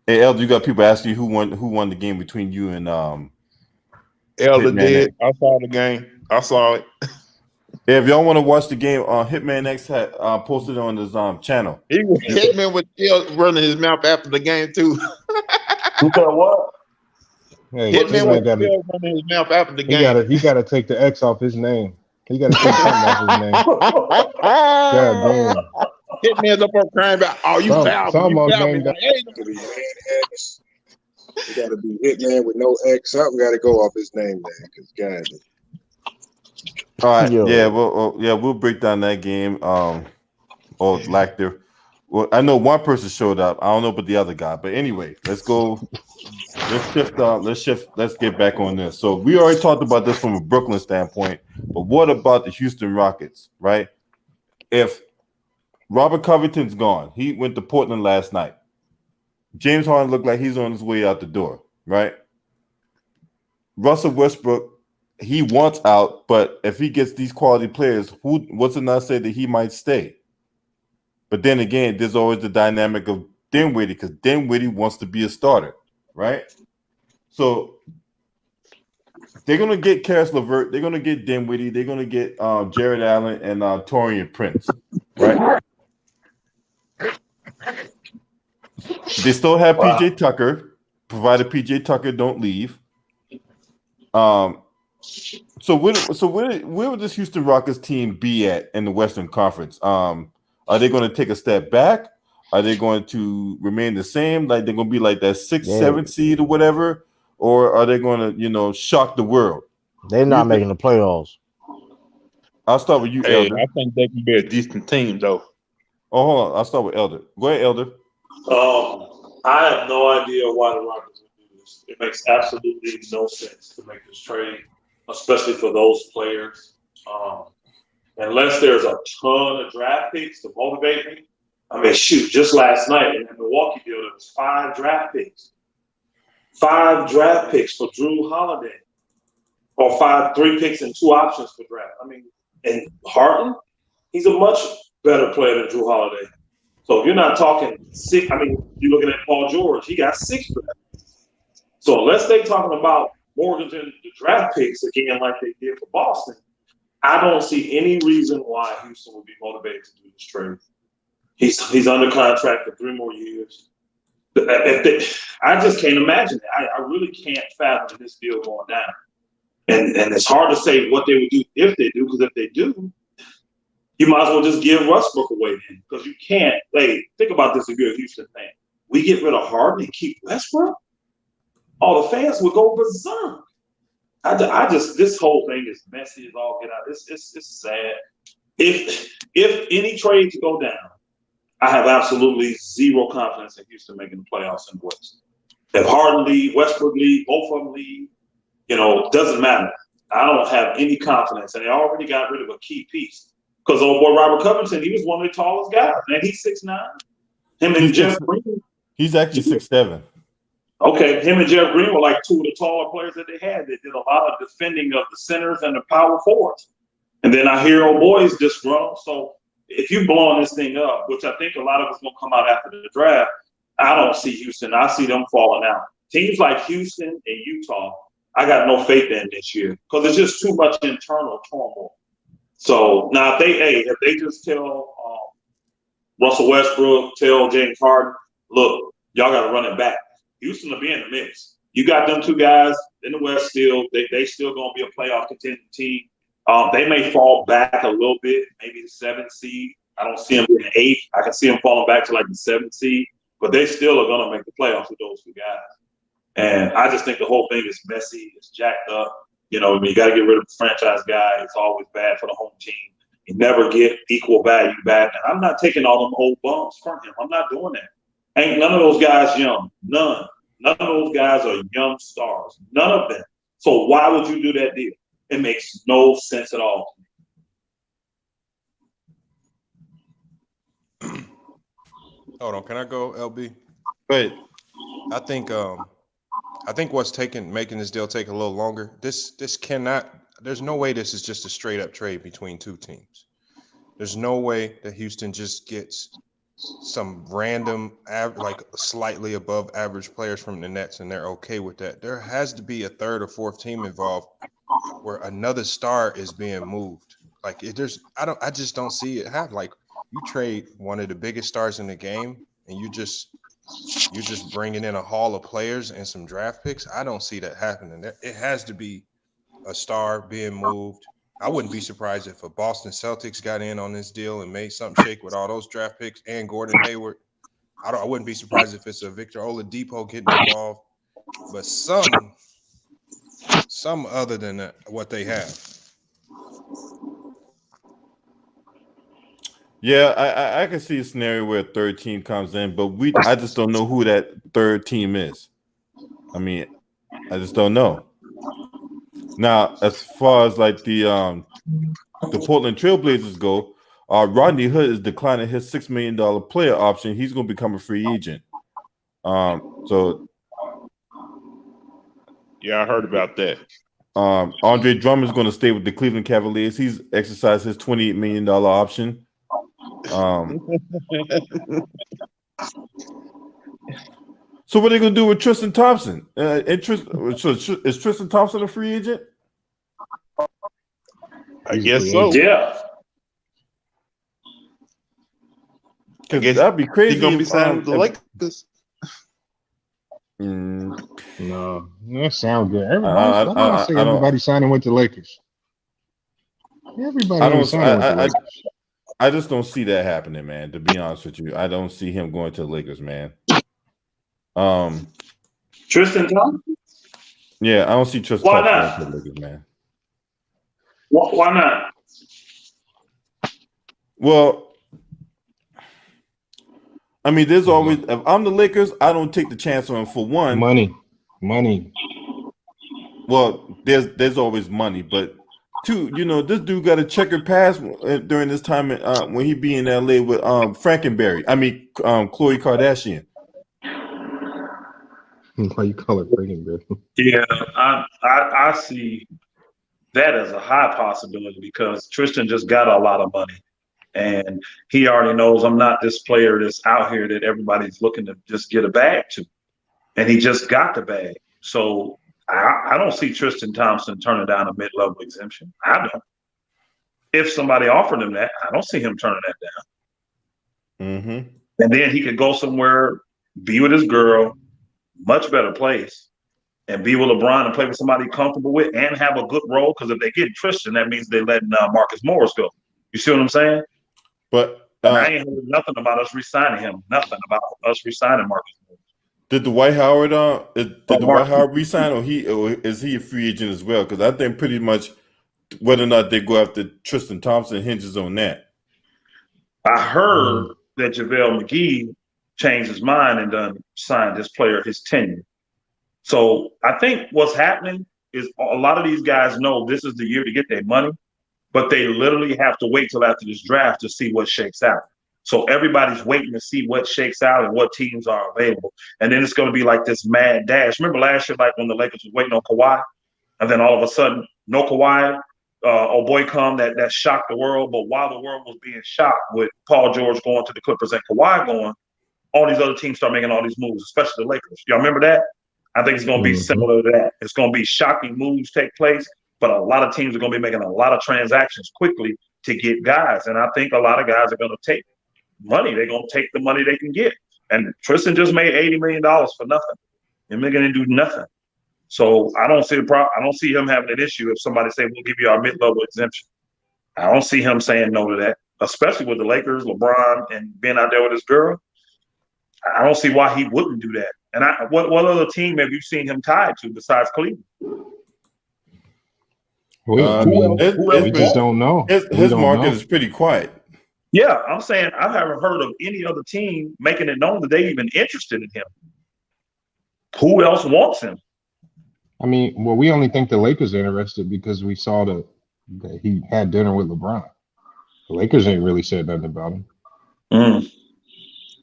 Hey, Elder, you got people asking you who won the game between you and Elder Hitman did. X. I saw the game. I saw it. If y'all want to watch the game, Hitman X had posted on his channel. Hitman was still running his mouth after the game too. You said what? Hey, Hitman was got still running his mouth after the game. he got to take the X off his name. He got to take something off his name. God damn. Hitman's up there crying about, oh, you fouled me. You fouled me. Like, hey, To be Man X. You got to be Hitman with no X. Something got to go off his name, man. Because God. All right, Yo. yeah, we'll break down that game. Or lack there. Well, I know one person showed up. I don't know about the other guy, but anyway, let's go. Let's shift. Let's get back on this. So we already talked about this from a Brooklyn standpoint, but what about the Houston Rockets, right? If Robert Covington's gone, he went to Portland last night. James Harden looked like he's on his way out the door, right? Russell Westbrook, he wants out, but if he gets these quality players, what's to not say that he might stay? But then again, there's always the dynamic of Dinwiddie, because Dinwiddie wants to be a starter, right? So they're gonna get Karis LeVert, they're gonna get Dinwiddie, they're gonna get Jared Allen and Taurean Prince, right? They still have PJ Tucker, provided PJ Tucker don't leave. So where would this Houston Rockets team be at in the Western Conference? Are they going to take a step back? Are they going to remain the same? Like they're going to be like that 6th, 7th seed or whatever? Or are they going to, shock the world? They're not making the playoffs. I'll start with you, hey, Elder. I think they can be a decent team, though. Oh, hold on. I'll start with Elder. Go ahead, Elder. I have no idea why the Rockets would do this. It makes absolutely no sense to make this trade, especially for those players. Unless there's a ton of draft picks to motivate me. I mean, shoot, just last night in the Milwaukee deal, there was 5 draft picks. 5 draft picks for Drew Holiday. Or 3 picks and 2 options for draft. I mean, and Harden, he's a much better player than Drew Holiday. So if you're not talking 6, I mean, you're looking at Paul George, he got 6 drafts. So unless they're talking about mortgaging the draft picks again like they did for Boston, I don't see any reason why Houston would be motivated to do this trade. He's under contract for 3 more years. I just can't imagine it. I really can't fathom this deal going down. And it's hard to say what they would do if they do, because if they do, you might as well just give Westbrook away then, because you can't. Hey, think about this if you're a Houston fan. We get rid of Harden and keep Westbrook? All the fans would go berserk. I just this whole thing is messy as all get out. It's sad. If any trades go down, I have absolutely zero confidence in Houston making the playoffs in the West. If Harden leave, Westbrook leave, both of them leave, doesn't matter. I don't have any confidence, and they already got rid of a key piece. Because old boy Robert Covington, he was one of the tallest guys, and he's 6'9". Him and Jeff Green. He's actually 6'7". Okay, him and Jeff Green were like 2 of the taller players that they had. They did a lot of defending of the centers and the power forwards. And then I hear old boys disgruntled. So if you blowing this thing up, which I think a lot of us going to come out after the draft, I don't see Houston. I see them falling out. Teams like Houston and Utah, I got no faith in this year because it's just too much internal turmoil. So now if they just tell Russell Westbrook, tell James Harden, look, y'all got to run it back. Houston will be in the mix. You got them 2 guys in the West still. They still going to be a playoff contending team. They may fall back a little bit, maybe the 7th seed. I don't see them being 8th. I can see them falling back to like the 7th seed. But they still are going to make the playoffs with those 2 guys. And I just think the whole thing is messy. It's jacked up. You know, you got to get rid of the franchise guy. It's always bad for the home team. You never get equal value back. And I'm not taking all them old bums from him. I'm not doing that. Ain't none of those guys young. None. None of those guys are young stars. None of them. So why would you do that deal? It makes no sense at all. Hold on, can I go, LB? But I think what's making this deal take a little longer. This cannot. There's no way this is just a straight up trade between two teams. There's no way that Houston just gets some random, like slightly above average players from the Nets, and they're okay with that. There has to be a third or fourth team involved where another star is being moved. Like I just don't see it happen. Like you trade one of the biggest stars in the game, and you're just bringing in a haul of players and some draft picks. I don't see that happening. It has to be a star being moved. I wouldn't be surprised if a Boston Celtics got in on this deal and made something shake with all those draft picks and Gordon Hayward. I wouldn't be surprised if it's a Victor Oladipo getting involved, but some other than that, what they have. yeah, I can see a scenario where a third team comes in, but I just don't know who that third team is. I mean, I just don't know. Now, as far as like the Portland Trailblazers go, Rodney Hood is declining his $6 million player option. He's going to become a free agent. So Yeah, I heard about that. Andre Drummond is going to stay with the Cleveland Cavaliers. He's exercised his $28 million option. So what are they going to do with Tristan Thompson? Is Tristan Thompson a free agent? I guess so. Yeah. Because that'd be crazy. He's gonna be signed with the Lakers. No, that sounds good. Everybody signing with the Lakers. Everybody signing with the Lakers. I just don't see that happening, man. To be honest with you, I don't see him going to the Lakers, man. Tristan Thompson? Yeah, I don't see Tristan Why Thompson not? going to the Lakers, man. Why not? Well, I mean, there's always, if I'm the Lakers, I don't take the chance on him for one. Money. Well, there's always money, but two, this dude got a checkered past during this time when he be in LA with Frankenberry. I mean, Khloe Kardashian. Why you call it Frankenberry? Yeah, I see that as a high possibility because Tristan just got a lot of money. And he already knows I'm not this player that's out here that everybody's looking to just get a bag to. And he just got the bag. So I don't see Tristan Thompson turning down a mid-level exemption. I don't. If somebody offered him that, I don't see him turning that down. Mm-hmm. And then he could go somewhere, be with his girl, much better place, and be with LeBron and play with somebody comfortable with and have a good role. Because if they get Tristan, that means they're letting Marcus Morris go. You see what I'm saying? But I ain't heard nothing about us re-signing him. Nothing about us re-signing Marcus Morris. Did the Dwight Howard Dwight Howard resign, or is he a free agent as well? Because I think pretty much whether or not they go after Tristan Thompson hinges on that. I heard that JaVale McGee changed his mind and done signed this player his tenure. So I think what's happening is a lot of these guys know this is the year to get their money, but they literally have to wait till after this draft to see what shakes out. So everybody's waiting to see what shakes out and what teams are available. And then it's going to be like this mad dash. Remember last year, like when the Lakers was waiting on Kawhi, and then all of a sudden, no Kawhi, oh boy come, that shocked the world. But while the world was being shocked with Paul George going to the Clippers and Kawhi going, all these other teams start making all these moves, especially the Lakers. Y'all remember that? I think it's going to be similar to that. It's going to be shocking moves take place, but a lot of teams are going to be making a lot of transactions quickly to get guys. And I think a lot of guys are going to take money. They're going to take the money they can get. And Tristan just made $80 million for nothing. And they're going to do nothing. So I don't see the problem. I don't see him having an issue if somebody say, we'll give you our mid-level exemption. I don't see him saying no to that, especially with the Lakers, LeBron, and being out there with his girl. I don't see why he wouldn't do that. And what other team have you seen him tied to besides Cleveland? I mean, we just don't know. His market is pretty quiet. Yeah, I'm saying I haven't heard of any other team making it known that they even interested in him. Who else wants him? I mean, well, we only think the Lakers are interested because we saw that he had dinner with LeBron. The Lakers ain't really said nothing about him.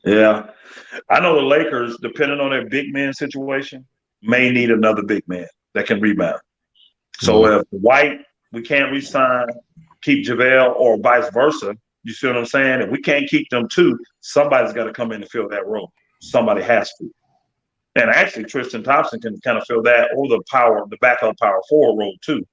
Yeah. I know the Lakers, depending on their big man situation, may need another big man that can rebound. So if White, we can't re-sign, keep JaVale, or vice versa, you see what I'm saying? If we can't keep them two, somebody's got to come in and fill that role. Somebody has to. And actually, Tristan Thompson can kind of fill that, or the backup power forward role too,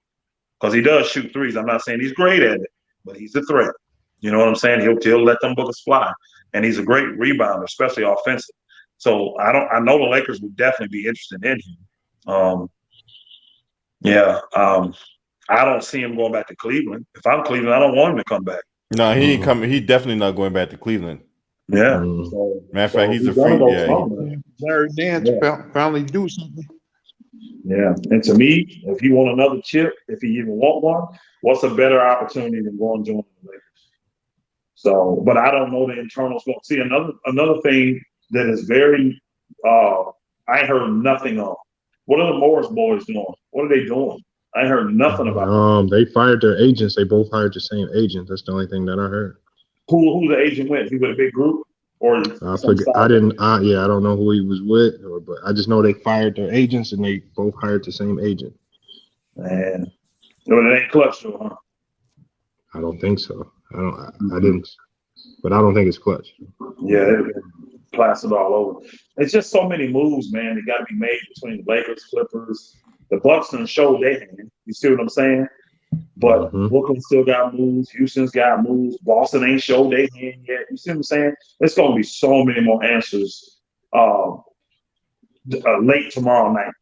because he does shoot threes. I'm not saying he's great at it, but he's a threat. You know what I'm saying? He'll let them buckets fly, and he's a great rebounder, especially offensive. So I know the Lakers would definitely be interested in him. I don't see him going back to Cleveland. If I'm Cleveland, I don't want him to come back. No, he ain't coming. He definitely not going back to Cleveland. Yeah. So, matter of fact, he's a free. Larry Nance finally do something. Yeah. And to me, if he want another chip, if he even want one, what's a better opportunity than going to join the Lakers? So, but I don't know the internals. See, another thing that is very I heard nothing on. What are the Morris boys doing? What are they doing? I heard nothing about them. They fired their agents. They both hired the same agent. That's the only thing that I heard. Who the agent with? He with a big group? Or I forget. I don't know who he was with, but I just know they fired their agents and they both hired the same agent. Man, no, it ain't clutch, though, huh? I don't think so. I didn't, but I don't think it's clutch. Yeah, they've been plastered all over. It's just so many moves, man. That got to be made between the Lakers, Clippers. The Bucks done showed their hand. You see what I'm saying? But Brooklyn still got moves. Houston's got moves. Boston ain't showed their hand yet. You see what I'm saying? There's going to be so many more answers late tomorrow night.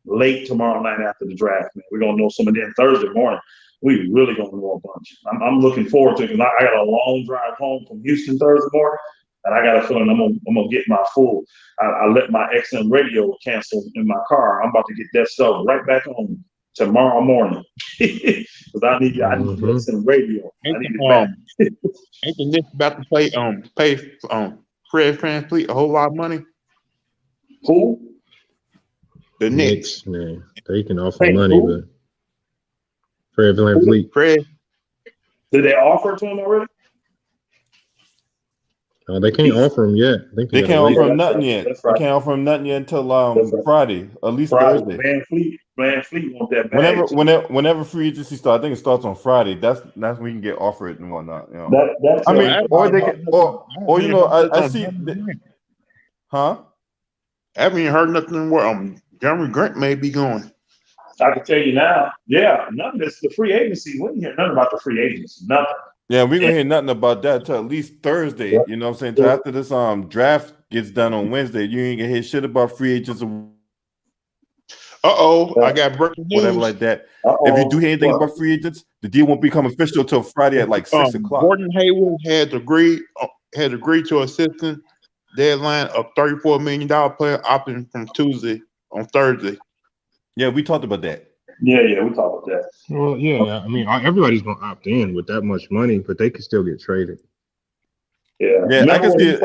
Late tomorrow night after the draft, man. We're going to know some of them Thursday morning. We really going to know a bunch. I'm looking forward to it because I got a long drive home from Houston Thursday morning, and I got a feeling I'm gonna get my full. I let my XM radio cancel in my car. I'm about to get that stuff right back on tomorrow morning because I need XM radio. I need it back. Ain't the Knicks about to pay Fred VanVleet a whole lot of money? Who? The Knicks. Man, they can offer money, but Fred VanVleet. Did they offer it to him already? They can't offer him yet. They can't offer him nothing yet. They can't offer him nothing yet until Friday, at least Thursday. VanVleet want that bag. Whenever free agency starts, I think it starts on Friday. That's when we can get offered and whatnot. You know? I see. Huh? I haven't even heard nothing where Jeremy Grant may be going. I can tell you now. Yeah, nothing. It's the free agency. We didn't hear nothing about the free agency. Nothing. Yeah, we're gonna hear nothing about that until at least Thursday. Yep. You know what I'm saying? Till after this draft gets done on Wednesday, you ain't gonna hear shit about free agents or I got breaking news. Whatever like that. If you do hear anything about free agents, the deal won't become official until Friday at like 6 o'clock. Gordon Hayward had agreed to assistant deadline of $34 million player opting from Tuesday on Thursday. Yeah, we talked about that. Yeah, we talked about that. Well, yeah. I mean, everybody's gonna opt in with that much money, but they can still get traded. Yeah, I can see it.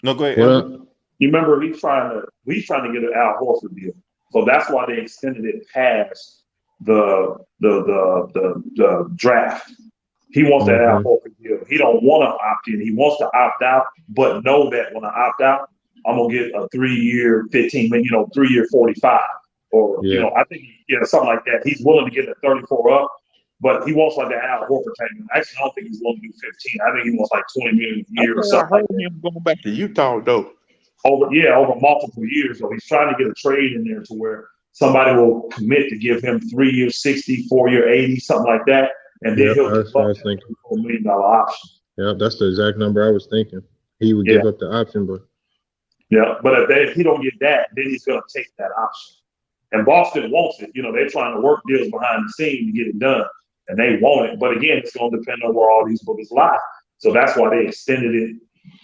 No, go ahead. You remember he's trying to get an Al Horford deal, so that's why they extended it past the draft. He wants that Al Horford deal. He don't want to opt in. He wants to opt out, but know that when I opt out, I'm gonna get a 3-year, 15 million, 3-year, 45. Or, I think, something like that. He's willing to get a 34 up, but he wants like the Al Horford type. Actually, I don't think he's willing to do 15. I think he wants like 20 million a year or something. I heard him going back to Utah, though. Over multiple years. So he's trying to get a trade in there to where somebody will commit to give him 3 years, 60, 4 year, 80, something like that. And then he'll give up a $4 million option. Yeah, that's the exact number I was thinking. He would give up the option, but. Yeah, but if he don't get that, then he's going to take that option. And Boston wants it. They're trying to work deals behind the scene to get it done, and they want it. But again, it's going to depend on where all these bookers lie. So that's why they extended it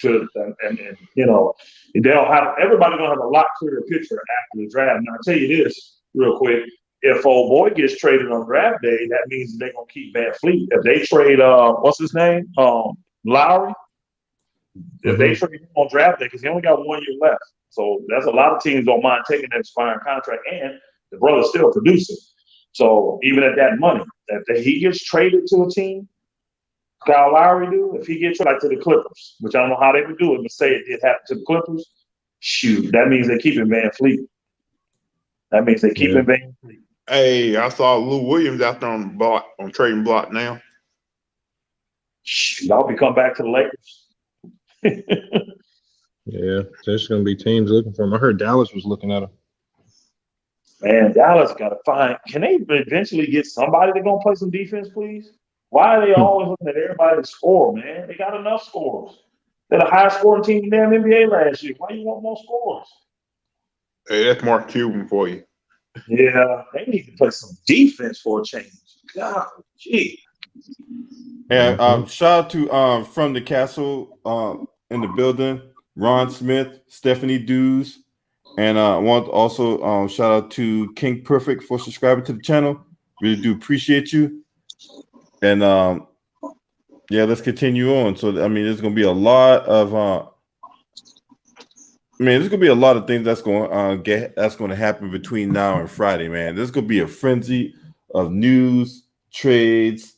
and you know, they'll have everybody gonna have a lot clearer picture after the draft. Now I'll tell you this real quick. If old boy gets traded on draft day, that means they're gonna keep Van Fleet. If they trade what's his name? Lowry, if they trade him on draft day, because he only got 1 year left. So that's a lot of teams don't mind taking that expiring contract, and the brother's still producing. So even at that money, if he gets traded to a team, Kyle Lowry do, if he gets traded to the Clippers, which I don't know how they would do it, but say it did happen to the Clippers, shoot, that means they're keeping Van Fleet. That means they're keeping Van Fleet. Hey, I saw Lou Williams out there on trading block now. Shoot, I'll be coming back to the Lakers. Yeah, there's going to be teams looking for him. I heard Dallas was looking at him. Man, Dallas got to find. Can they eventually get somebody that's going to play some defense, please? Why are they always looking at everybody to score, man? They got enough scorers. They're the highest scoring team in the damn NBA last year. Why you want more scorers? Hey, that's Mark Cuban for you. Yeah, they need to play some defense for a change. God, gee. And shout out to from the castle in the building, Ron Smith, Stephanie Dews, and I want to also shout out to King Perfect for subscribing to the channel. Really do appreciate you. And yeah, let's continue on. So I mean, there's gonna be a lot of there's gonna be a lot of things that's going to happen between now and Friday, man. There's gonna be a frenzy of news, trades,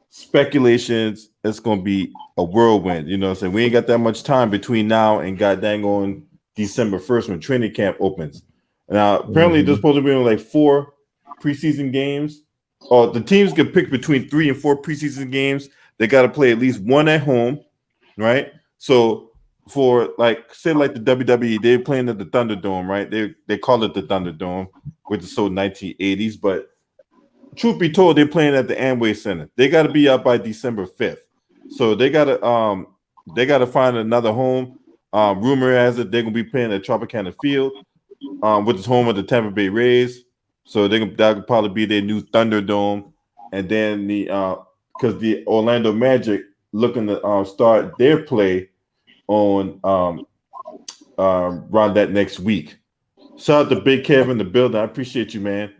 speculations. It's gonna be a whirlwind. You know what I'm saying? We ain't got that much time between now and god dang on December 1st when training camp opens. Now, apparently there's supposed to be like 4 preseason games. Or the teams get picked between 3 and 4 preseason games. They got to play at least 1 at home, right? So for like say like the WWE, they're playing at the Thunderdome, right? They call it the Thunderdome, which is so 1980s, but truth be told, they're playing at the Amway Center. They got to be out by December 5th. So they got to find another home. Rumor has it they're gonna be playing at Tropicana Field, which is home of the Tampa Bay Rays. So that could probably be their new Thunderdome, and then because the Orlando Magic looking to start their play on around that next week. Shout out to Big Kev in the building. I appreciate you, man.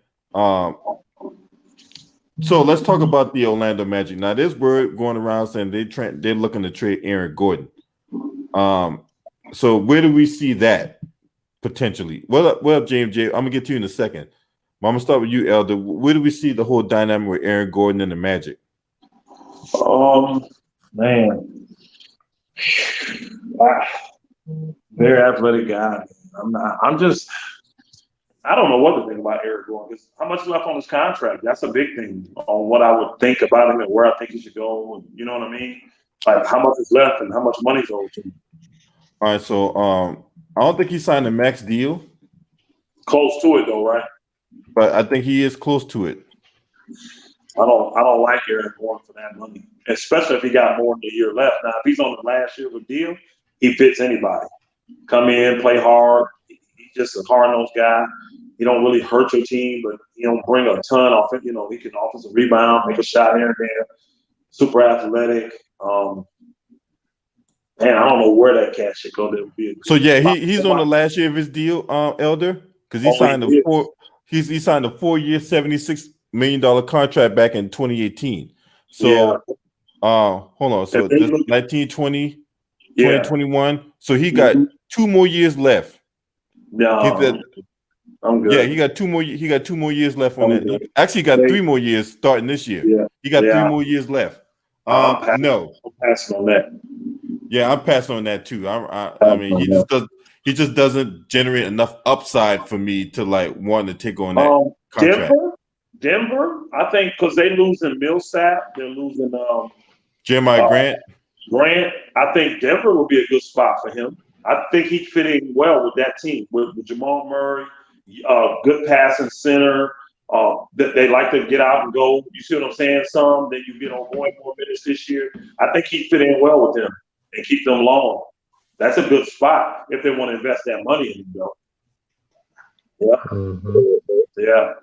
So let's talk about the Orlando Magic. Now, there's word going around saying they're looking to trade Aaron Gordon. So where do we see that potentially? Well, James J. I'm gonna get to you in a second. But I'm gonna start with you, Elder. Where do we see the whole dynamic with Aaron Gordon and the Magic? Man, wow. Very athletic guy. I don't know what to think about Aaron Gordon. How much left on his contract? That's a big thing on what I would think about him and where I think he should go. And you know what I mean? Like how much is left and how much money's owed to him. All right, so I don't think he signed a max deal. Close to it though, right? But I think he is close to it. I don't like Aaron Gordon for that money, especially if he got more than a year left. Now, if he's on the last year of a deal, he fits anybody. Come in, play hard. He's just a hard-nosed guy. He don't really hurt your team, but he don't bring a ton off it. You know, he can offensive rebound, make a shot here and there. Super athletic. Man, I don't know where that cat should go. That would be so yeah, he's on the last year of his deal, Elder, because he signed a 4-year, $76 million contract back in 2018. So yeah. Hold on. So this 1920, 2021. So he got 2 more years left. No, I'm good. Yeah, he got 2 more. He got 2 more years left on that. He actually got 3 more years starting this year. Yeah. He got 3 more years left. No, I'm passing on that. Yeah, I'm passing on that too. I mean, he just doesn't generate enough upside for me to like want to take on that contract. Denver, I think because they losing Millsap, they're losing Jeremiah Grant. I think Denver will be a good spot for him. I think he'd fit in well with that team with Jamal Murray, good passing center. They like to get out and go. You see what I'm saying? Then you get on more minutes this year. I think he'd fit in well with them and keep them long. That's a good spot if they want to invest that money in him, though. Yeah. Mm-hmm. Yeah.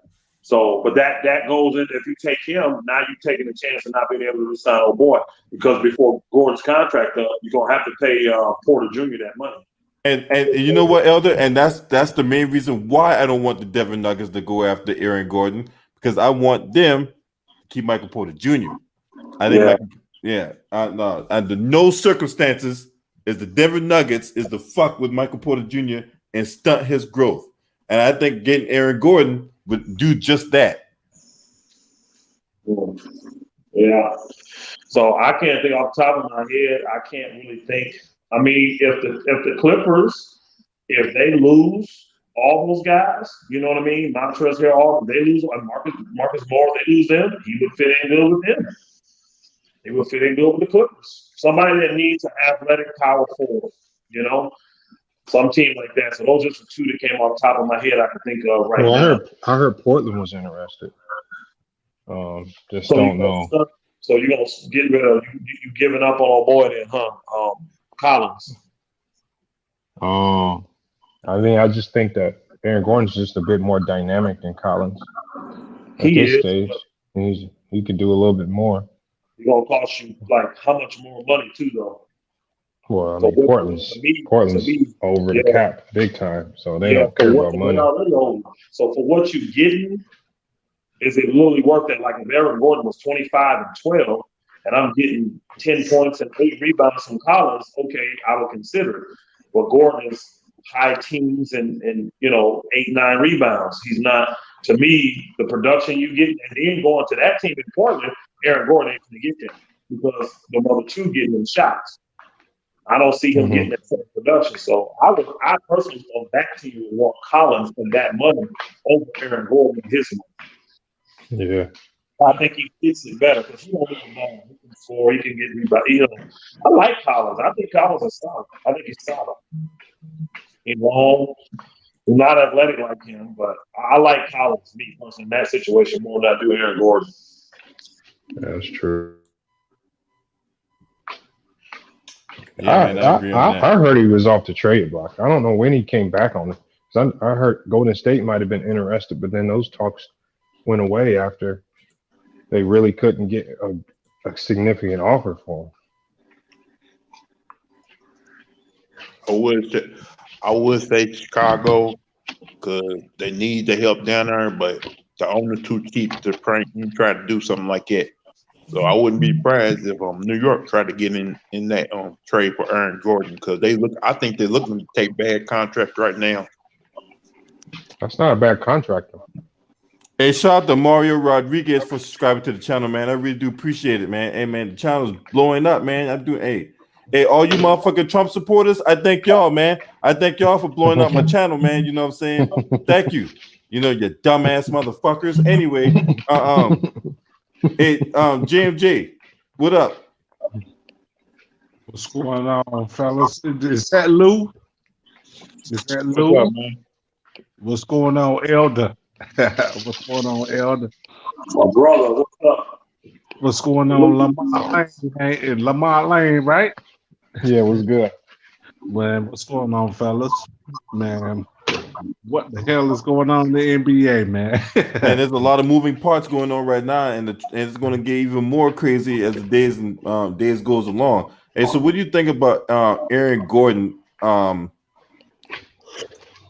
So, but that goes in. If you take him, now you're taking a chance of not being able to resign old boy because before Gordon's contract up, you're gonna have to pay Porter Jr. that money. And you know what, Elder? And that's the main reason why I don't want the Denver Nuggets to go after Aaron Gordon, because I want them to keep Michael Porter Jr. I think no, under no circumstances is the Denver Nuggets is the fuck with Michael Porter Jr. and stunt his growth. And I think getting Aaron Gordon would do just that. Yeah. So I can't think off the top of my head. I can't really think. I mean, if the Clippers, if they lose all those guys, you know what I mean? Montrezl Harrell, they lose Marcus Moore, they lose them. He would fit in good with them. He would fit in good with the Clippers. Somebody that needs an athletic power forward, you know, some team like that. So those are just the two that came off the top of my head I can think of right now. I heard Portland was interested. Just So don't know. So you're gonna get rid of you giving up on old boy then, huh? Collins. I mean, I just think that Aaron Gordon's just a bit more dynamic than Collins. At He this is. stage, he could do a little bit more. He's gonna cost you like how much more money too, though? Well, I So mean, Portland's over the cap big time, so they don't care about money. So for what you're getting, is it really worth it? Like if Aaron Gordon was 25 and 12, and I'm getting 10 points and 8 rebounds from Collins, okay, I would consider it. But Gordon is high teens and 8-9 rebounds. He's not, to me, the production you get, and then going to that team in Portland, Aaron Gordon ain't going to get there because the other two getting them shots. I don't see him getting that same production. So I personally go back to you and want Collins and that money over Aaron Gordon and his money. Yeah. I think he fits it better because he don't need the ball. He can score. He can get rebound. I like Collins. I think Collins is solid. I think he's solid. He's long. He's not athletic like him, but I like Collins, me personally, in that situation more than I do Aaron Gordon. That's true. Yeah, man, I agree on that. I heard he was off the trade block. I don't know when he came back on it. I heard Golden State might have been interested, but then those talks went away after they really couldn't get a significant offer for him. I would say Chicago because they need the help down there, but the owner too cheap to try to do something like that. So I wouldn't be surprised if New York tried to get in that trade for Aaron Gordon because I think they're looking to take bad contract right now. That's not a bad contract though. Hey, shout out to Mario Rodriguez for subscribing to the channel, man. I really do appreciate it, man. Hey, man, the channel's blowing up, man. I do. Hey, all you motherfucking Trump supporters, I thank y'all, man. I thank y'all for blowing up my channel, man. You know what I'm saying? Thank you. You dumbass motherfuckers. Anyway, hey, JMJ, what up? What's going on, fellas? Is that Lou? Is that Lou? What's up, man? What's going on, Elder? What's going on, Elder? My brother, what's up? What's going on, Lamar Lane? Lamar Lane, right? Yeah, it was good. Man, what's going on, fellas? Man, what the hell is going on in the NBA, man? And there's a lot of moving parts going on right now, and it's going to get even more crazy as the days goes along. Hey, so what do you think about Aaron Gordon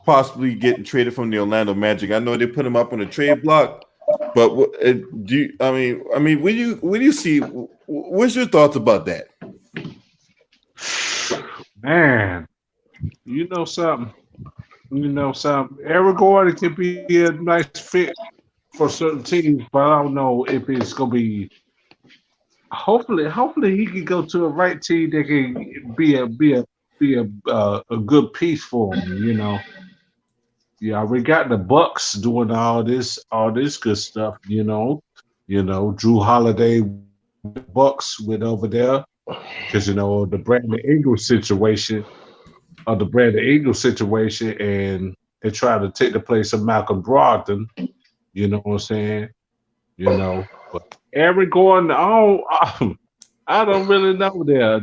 possibly getting traded from the Orlando Magic? I know they put him up on the trade block, but what do you see? What's your thoughts about that? Man, you know something. Aaron Gordon can be a nice fit for certain teams, but I don't know if it's gonna be. Hopefully, he can go to a right team that can be a good piece for him. Yeah, we got the Bucks doing all this good stuff. Drew Holiday, Bucks went over there because the Brandon Ingram situation. Of the Brandon Ingram situation, and they try to take the place of Malcolm Brogdon. You know what I'm saying? But Aaron Gordon, I don't really know their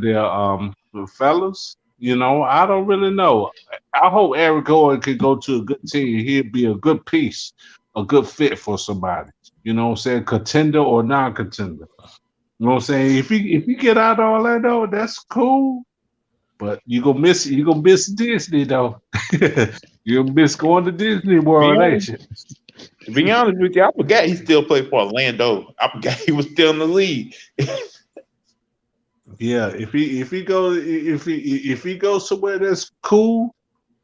fellas. I don't really know. I hope Aaron Gordon could go to a good team. He'd be a good piece a good fit for somebody. You know what I'm saying? Contender or non-contender. You know what I'm saying? If you get out of Orlando, that's cool. But you gonna miss Disney though. You gonna miss going to Disney Be World, ain't honest, you? to be honest with you, I forgot he still played for Orlando. I forgot he was still in the league. Yeah, if he goes somewhere that's cool,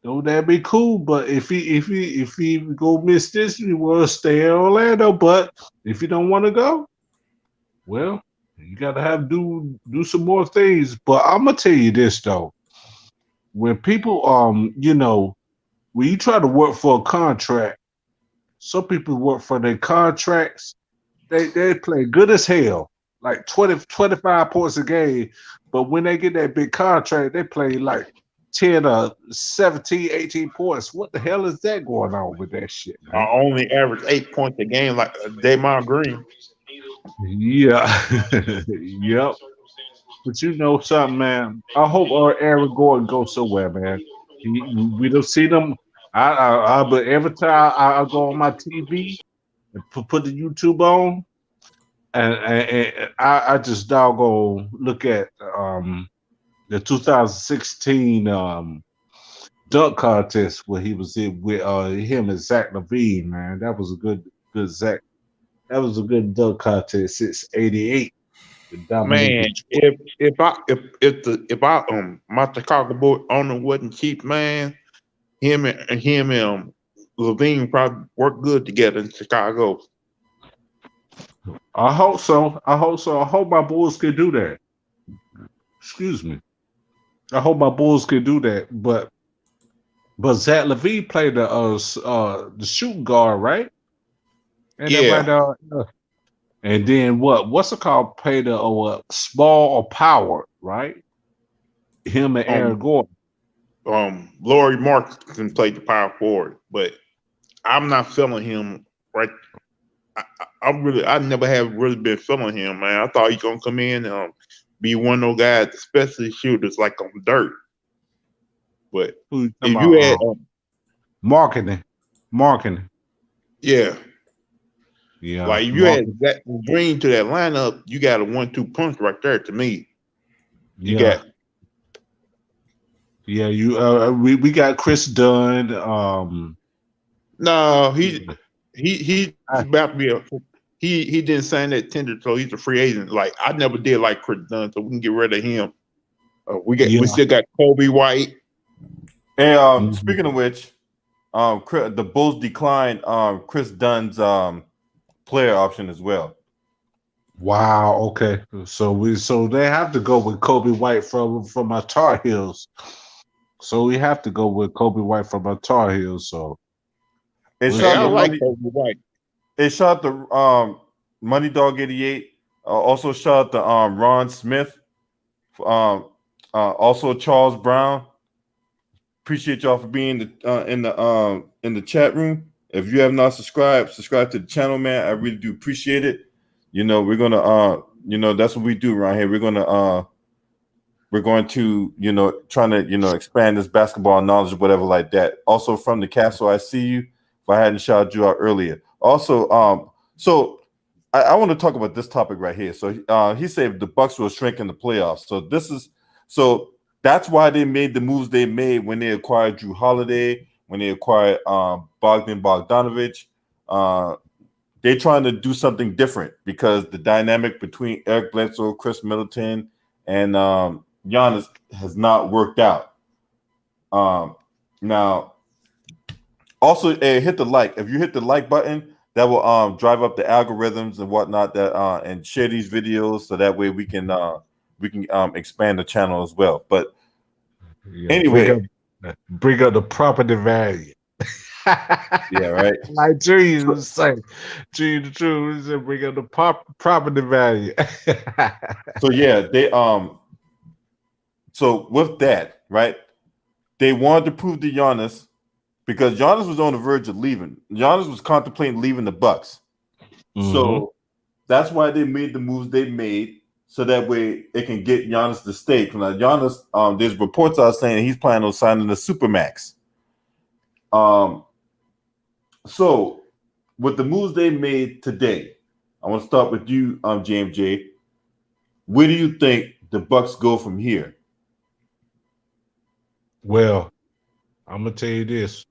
don't that be cool? But if he go miss Disney World, stay in Orlando. But if you don't want to go, well, you gotta have do some more things. But I'm gonna tell you this though. When people when you try to work for a contract, some people work for their contracts. They play good as hell, like 20, 25 points a game. But when they get that big contract, they play like 10 or 17, 18 points. What the hell is that going on with that shit, I man? only average 8 points a game, like Damon Green. Yeah. Yep. But you know something, man. I hope Aaron Gordon goes somewhere, man. We don't see them. But every time I go on my TV and put the YouTube on, and I just doggone look at the 2016 dunk contest where he was in with him and Zach LaVine, man. That was a good Zach. That was a good dunk contest since '88. Man, if my Chicago boy owner wasn't cheap, man, him and Levine probably work good together in Chicago. I hope so. I hope my Bulls can do that. Excuse me. I hope my Bulls can do that. But Zach LaVine played the shooting guard, right? And that Yeah. right and then what's it called? Play the small or power, right? Him and Aaron Gordon. Laurie Marks can play the power forward, but I'm not feeling him right. I never have really been feeling him, man. I thought he's gonna come in and be one of those guys, especially shooters like on dirt. But Who if you had marketing. yeah, Yeah. like if you had that Green to that lineup, you got a 1-2 punch right there to me. You got we got Chris Dunn. no, he's about to be he didn't sign that tender, so he's a free agent. Like I never did like Chris Dunn, so we can get rid of him. We still got Kobe White. And speaking of which, the Bulls declined Chris Dunn's player option as well. Wow. Okay. So they have to go with Kobe White from our Tar Heels. So we have to go with Kobe White from our Tar Heels. So It shot the Money Dog 88. Also shot the Ron Smith. Also Charles Brown. Appreciate y'all for being in the chat room. If you have not subscribe to the channel, man. I really do appreciate it. You know, we're gonna that's what we do around here. We're going to trying to expand this basketball knowledge or whatever like that. Also from the Castle, I see you. If I hadn't shouted you out earlier. Also, so I want to talk about this topic right here. So he said the Bucks will shrink in the playoffs. So that's why they made the moves they made when they acquired Drew Holiday, when they acquired Bogdan Bogdanovic. They're trying to do something different because the dynamic between Eric Bledsoe, Chris Middleton, and Giannis has not worked out. Now, also hit the like. If you hit the like button, that will drive up the algorithms and whatnot and share these videos so that way we can expand the channel as well. But anyway, bring up the property value. Yeah, right. Like Drew was saying, Drew said bring up the property value. So yeah, they so with that, right? They wanted to prove to Giannis because Giannis was on the verge of leaving. Giannis was contemplating leaving the Bucks. So that's why they made the moves they made, so that way it can get Giannis to stay. Now, Giannis, there's reports out saying he's planning on signing the Supermax. So with the moves they made today, I want to start with you, JMJ. Where do you think the Bucks go from here? Well, I'm gonna tell you this: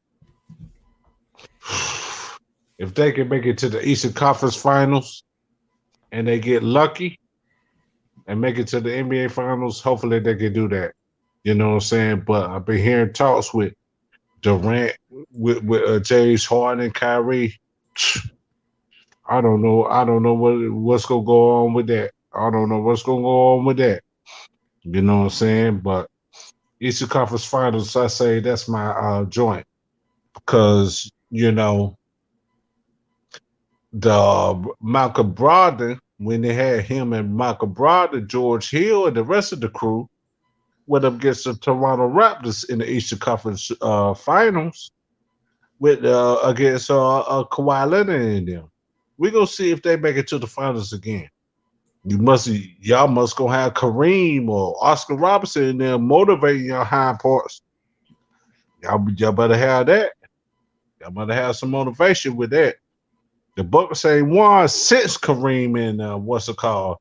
if they can make it to the Eastern Conference Finals and they get lucky and make it to the NBA Finals, hopefully they can do that. You know what I'm saying? But I've been hearing talks with Durant, with James Harden and Kyrie. I don't know. I don't know what's gonna go on with that. I don't know what's gonna go on with that. You know what I'm saying? But Eastern Conference Finals, I say that's my joint because the Malcolm Brogdon, when they had him and Malcolm Brogdon, George Hill, and the rest of the crew went up against the Toronto Raptors in the Eastern Conference Finals with against Kawhi Leonard and them. We're gonna see if they make it to the finals again. Y'all must go have Kareem or Oscar Robertson in there motivating your hind parts. Y'all better have that. Y'all better have some motivation with that. The Bucks ain't won since Kareem and what's it called?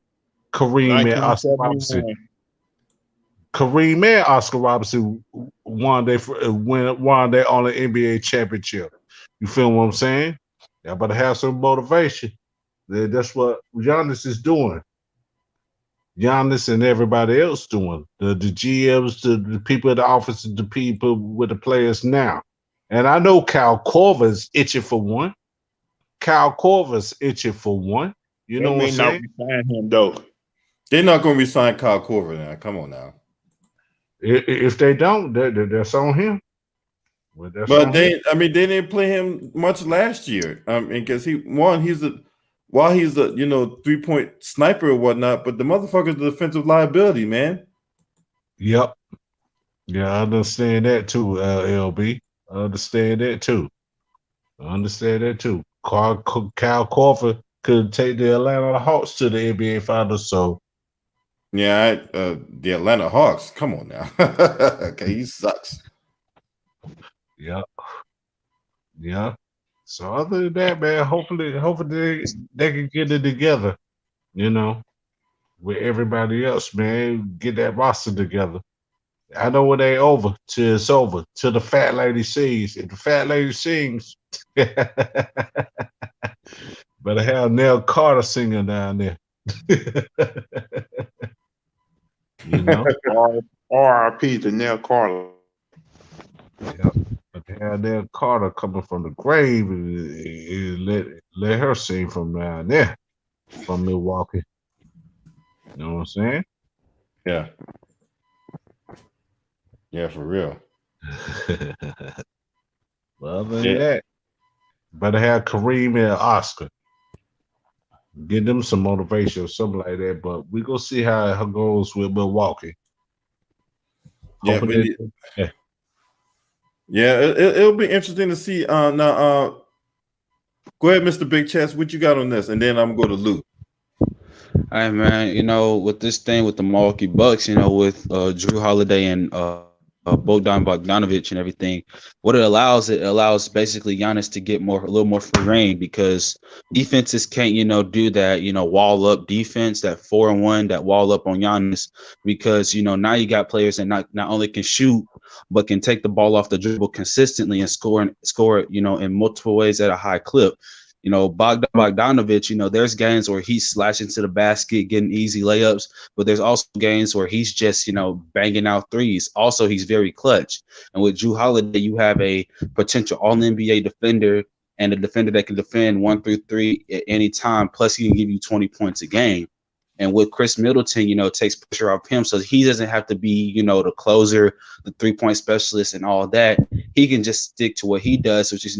Kareem and Oscar Robertson. Kareem and Oscar Robertson won their only NBA championship. You feel what I'm saying? Y'all better have some motivation. That's what Giannis is doing. Giannis and everybody else doing. The GMs, the people at the office, the people with the players now. And I know Kyle Korver's itching for one. You know what I'm saying? Not resign him though. They're not going to resign Kyle Korver now. Come on now. If they don't, that's on him. Well, they didn't play him much last year. Because he's a 3-point sniper or whatnot, but the motherfucker's a defensive liability, man. Yep. Yeah, I understand that too, LB. I understand that too. Kyle Korver could take the Atlanta Hawks to the NBA Finals, so. Yeah, the Atlanta Hawks. Come on now. Okay, he sucks. Yeah. So other than that, man, hopefully they can get it together, with everybody else, man. Get that roster together. I know when they over, till it's over, till the fat lady sings. If the fat lady sings, better have Nell Carter singing down there. R.I.P. to Nell Carter. Yeah. But they have Nell Carter coming from the grave and let her sing from down there, from Milwaukee. You know what I'm saying? Yeah. Yeah, for real. Well, other than that, better have Kareem and Oscar. Give them some motivation or something like that. But we gonna see how it goes with Milwaukee. Yeah, it'll be interesting to see. Now, go ahead, Mr. Big Chest. What you got on this? And then I'm going to Lou. All right, man. With this thing with the Milwaukee Bucks, with Drew Holiday and Bogdan Bogdanovic and everything, what it allows basically Giannis to get a little more free reign, because defenses can't, do that, wall up defense, that 4-1, that wall up on Giannis, because, now you got players that not only can shoot, but can take the ball off the dribble consistently and score, in multiple ways at a high clip. Bogdanovic, there's games where he's slashing to the basket, getting easy layups, but there's also games where he's just, banging out threes. Also, he's very clutch. And with Drew Holiday, you have a potential all-NBA defender and a defender that can defend 1 through 3 at any time. Plus, he can give you 20 points a game. And with Chris Middleton, takes pressure off him, so he doesn't have to be, the closer, the 3-point specialist and all that. He can just stick to what he does, which is,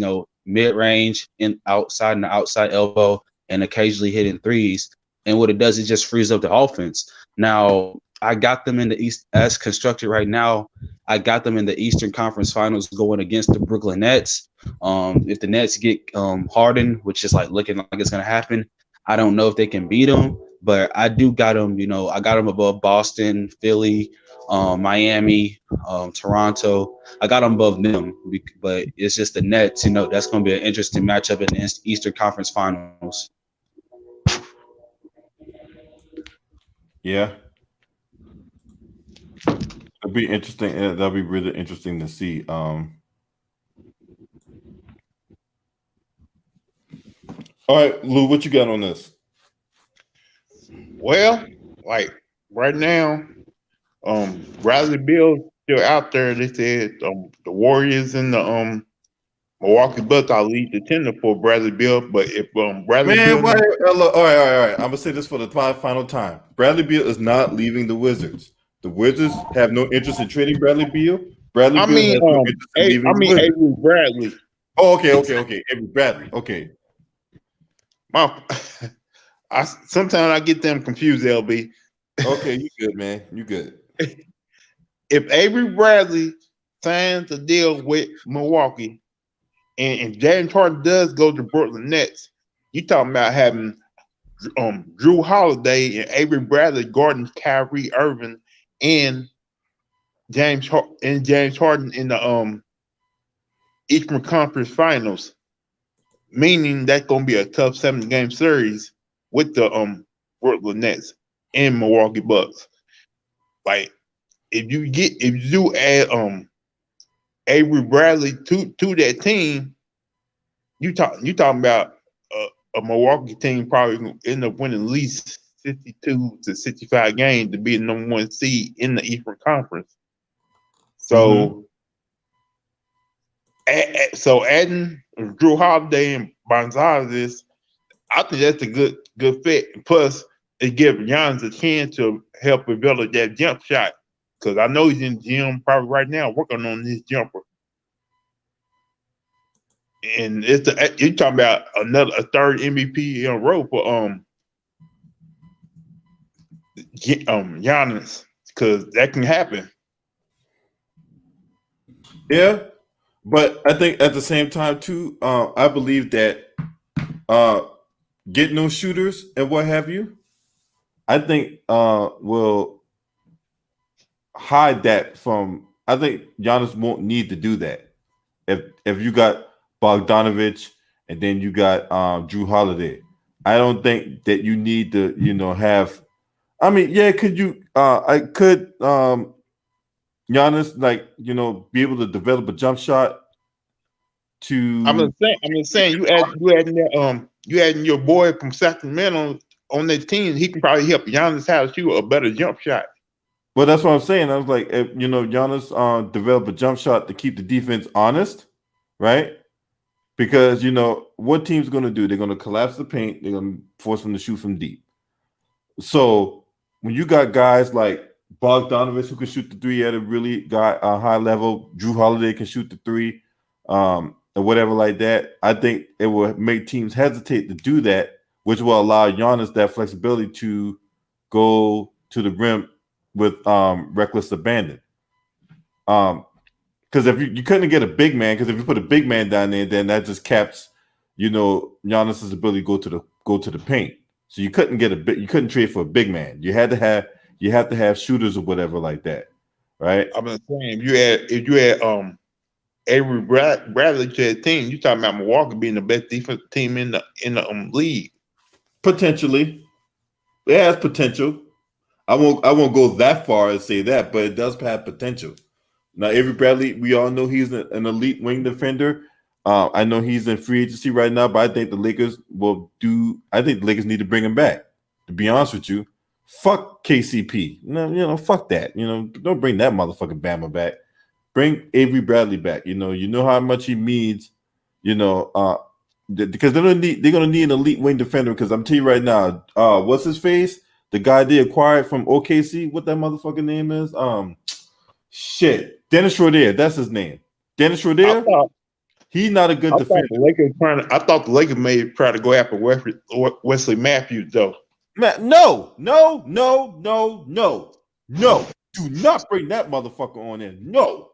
mid-range and outside and the outside elbow and occasionally hitting threes. And what it does, it just frees up the offense. Now, I got them in the East as constructed right now. I got them in the Eastern Conference Finals going against the Brooklyn Nets. If the Nets get Harden, which is looking like it's going to happen, I don't know if they can beat them. But I do got them, I got them above Boston, Philly, Miami, Toronto. I got them above them, but it's just the Nets. You know, that's going to be an interesting matchup in the Eastern Conference Finals. Yeah, it'll be interesting. That'll be really interesting to see. All right, Lou, what you got on this? Well, like right now, Bradley Beal still out there. They said the Warriors and the Milwaukee Bucks are lead contender for Bradley Beal. But if Bradley Man, Beal, why, all right. I'm gonna say this for the final time. Bradley Beal is not leaving the Wizards. The Wizards have no interest in trading Bradley Beal. Bradley I Beal mean, has no interest in leaving the Wizards. Avery Bradley. Oh, okay. Avery Bradley. Okay. Sometimes I get them confused, LB. Okay, you good, man. You good. If Avery Bradley signs a deal with Milwaukee, and James Harden does go to Brooklyn Nets, you talking about having Drew Holiday and Avery Bradley guarding Kyrie Irving and James Harden in the Eastern Conference Finals, meaning that's gonna be a tough 7-game series with the Brooklyn Nets and Milwaukee Bucks. Like if you add Avery Bradley to that team, you talking about a Milwaukee team probably gonna end up winning at least 52 to 65 games to be the number 1 seed in the Eastern Conference. So, so adding Drew Holiday and Gonzalez, I think that's a good fit. Plus, it gives Giannis a chance to help develop that jump shot, because I know he's in the gym probably right now working on his jumper. And you're talking about a third MVP in a row for Giannis, because that can happen. Yeah, but I think at the same time too, I believe that getting those shooters and what have you, I think will hide that from. I think Giannis won't need to do that if you got Bogdanovich and then you got Drew Holiday. I don't think that you need to, have. I mean, yeah, could you? I could. Giannis, be able to develop a jump shot to. I'm just saying, you adding your boy from Sacramento on that team, he can probably help Giannis have shoot a better jump shot. Well, that's what I'm saying. I was like, if, Giannis develop a jump shot to keep the defense honest, right? Because what team's going to do? They're going to collapse the paint. They're going to force them to shoot from deep. So when you got guys like Bogdanovich who can shoot the three at a really high level, Drew Holiday can shoot the three, or whatever like that, I think it will make teams hesitate to do that, which will allow Giannis that flexibility to go to the rim with reckless abandon. Because if you couldn't get a big man, because if you put a big man down there, then that just caps, Giannis's ability to go to the paint. So you couldn't trade for a big man. You have to have shooters or whatever like that, right? I'm just saying, if you add Avery Bradley to that team, you talking about Milwaukee being the best defensive team in the league. Potentially, it has potential. I won't go that far and say that, but it does have potential. Now, Avery Bradley, we all know he's an elite wing defender. I know he's in free agency right now, but I think the Lakers I think the Lakers need to bring him back. To be honest with you, fuck KCP. No, fuck that. Don't bring that motherfucking Bama back. Bring Avery Bradley back. You know how much he means. Because they're gonna need an elite wing defender. Because I'm telling you right now, what's his face? The guy they acquired from OKC. What that motherfucking name is? Dennis Schroeder. That's his name. Dennis Schroeder. He's not a good defender. I thought the Lakers may try to go after Wesley Matthews, though. No. Do not bring that motherfucker on in. No.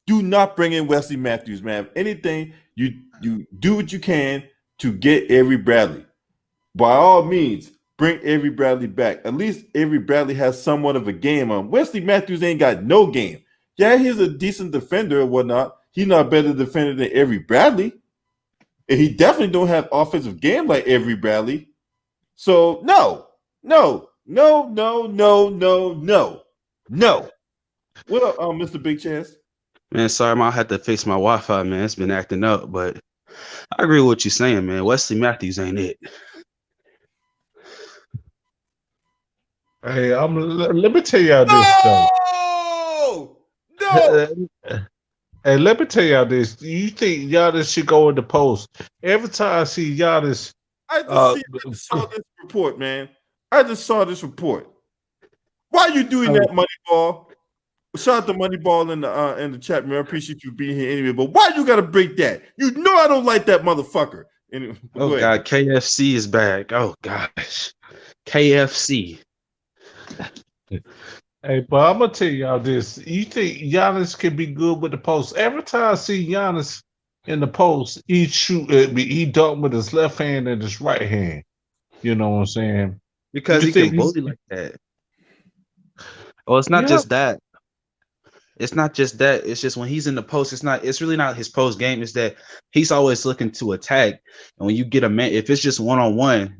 Do not bring in Wesley Matthews, man. If anything, you do what you can to get Avery Bradley. By all means, bring Avery Bradley back. At least Avery Bradley has somewhat of a game on. Wesley Matthews ain't got no game. Yeah, he's a decent defender and whatnot. He's not a better defender than Avery Bradley. And he definitely don't have offensive game like Avery Bradley. So no. What up, Mr. Big Chance? Man, sorry, I might have to fix my Wi-Fi, man. It's been acting up, but I agree with what you're saying, man. Wesley Matthews ain't it. Hey, let me tell y'all this though. No. Hey, let me tell y'all this. You think Giannis should go in the post? Every time I see Giannis, I just saw this report, man. I just saw this report. Why are you doing that, Moneyball? Shout out to Moneyball in the chat, man. I appreciate you being here anyway. But why you gotta break that? You know I don't like that motherfucker. Anyway, oh God, KFC is back. Oh gosh, KFC. Hey, but I'm gonna tell y'all this. You think Giannis can be good with the post? Every time I see Giannis in the post, he shoot at me. He dunk with his left hand and his right hand. You know what I'm saying? Because he can bully like that. Oh, it's not just that. It's not just that. It's just when he's in the post, it's really not his post game. It's that he's always looking to attack. And when you get a man, if it's just one-on-one,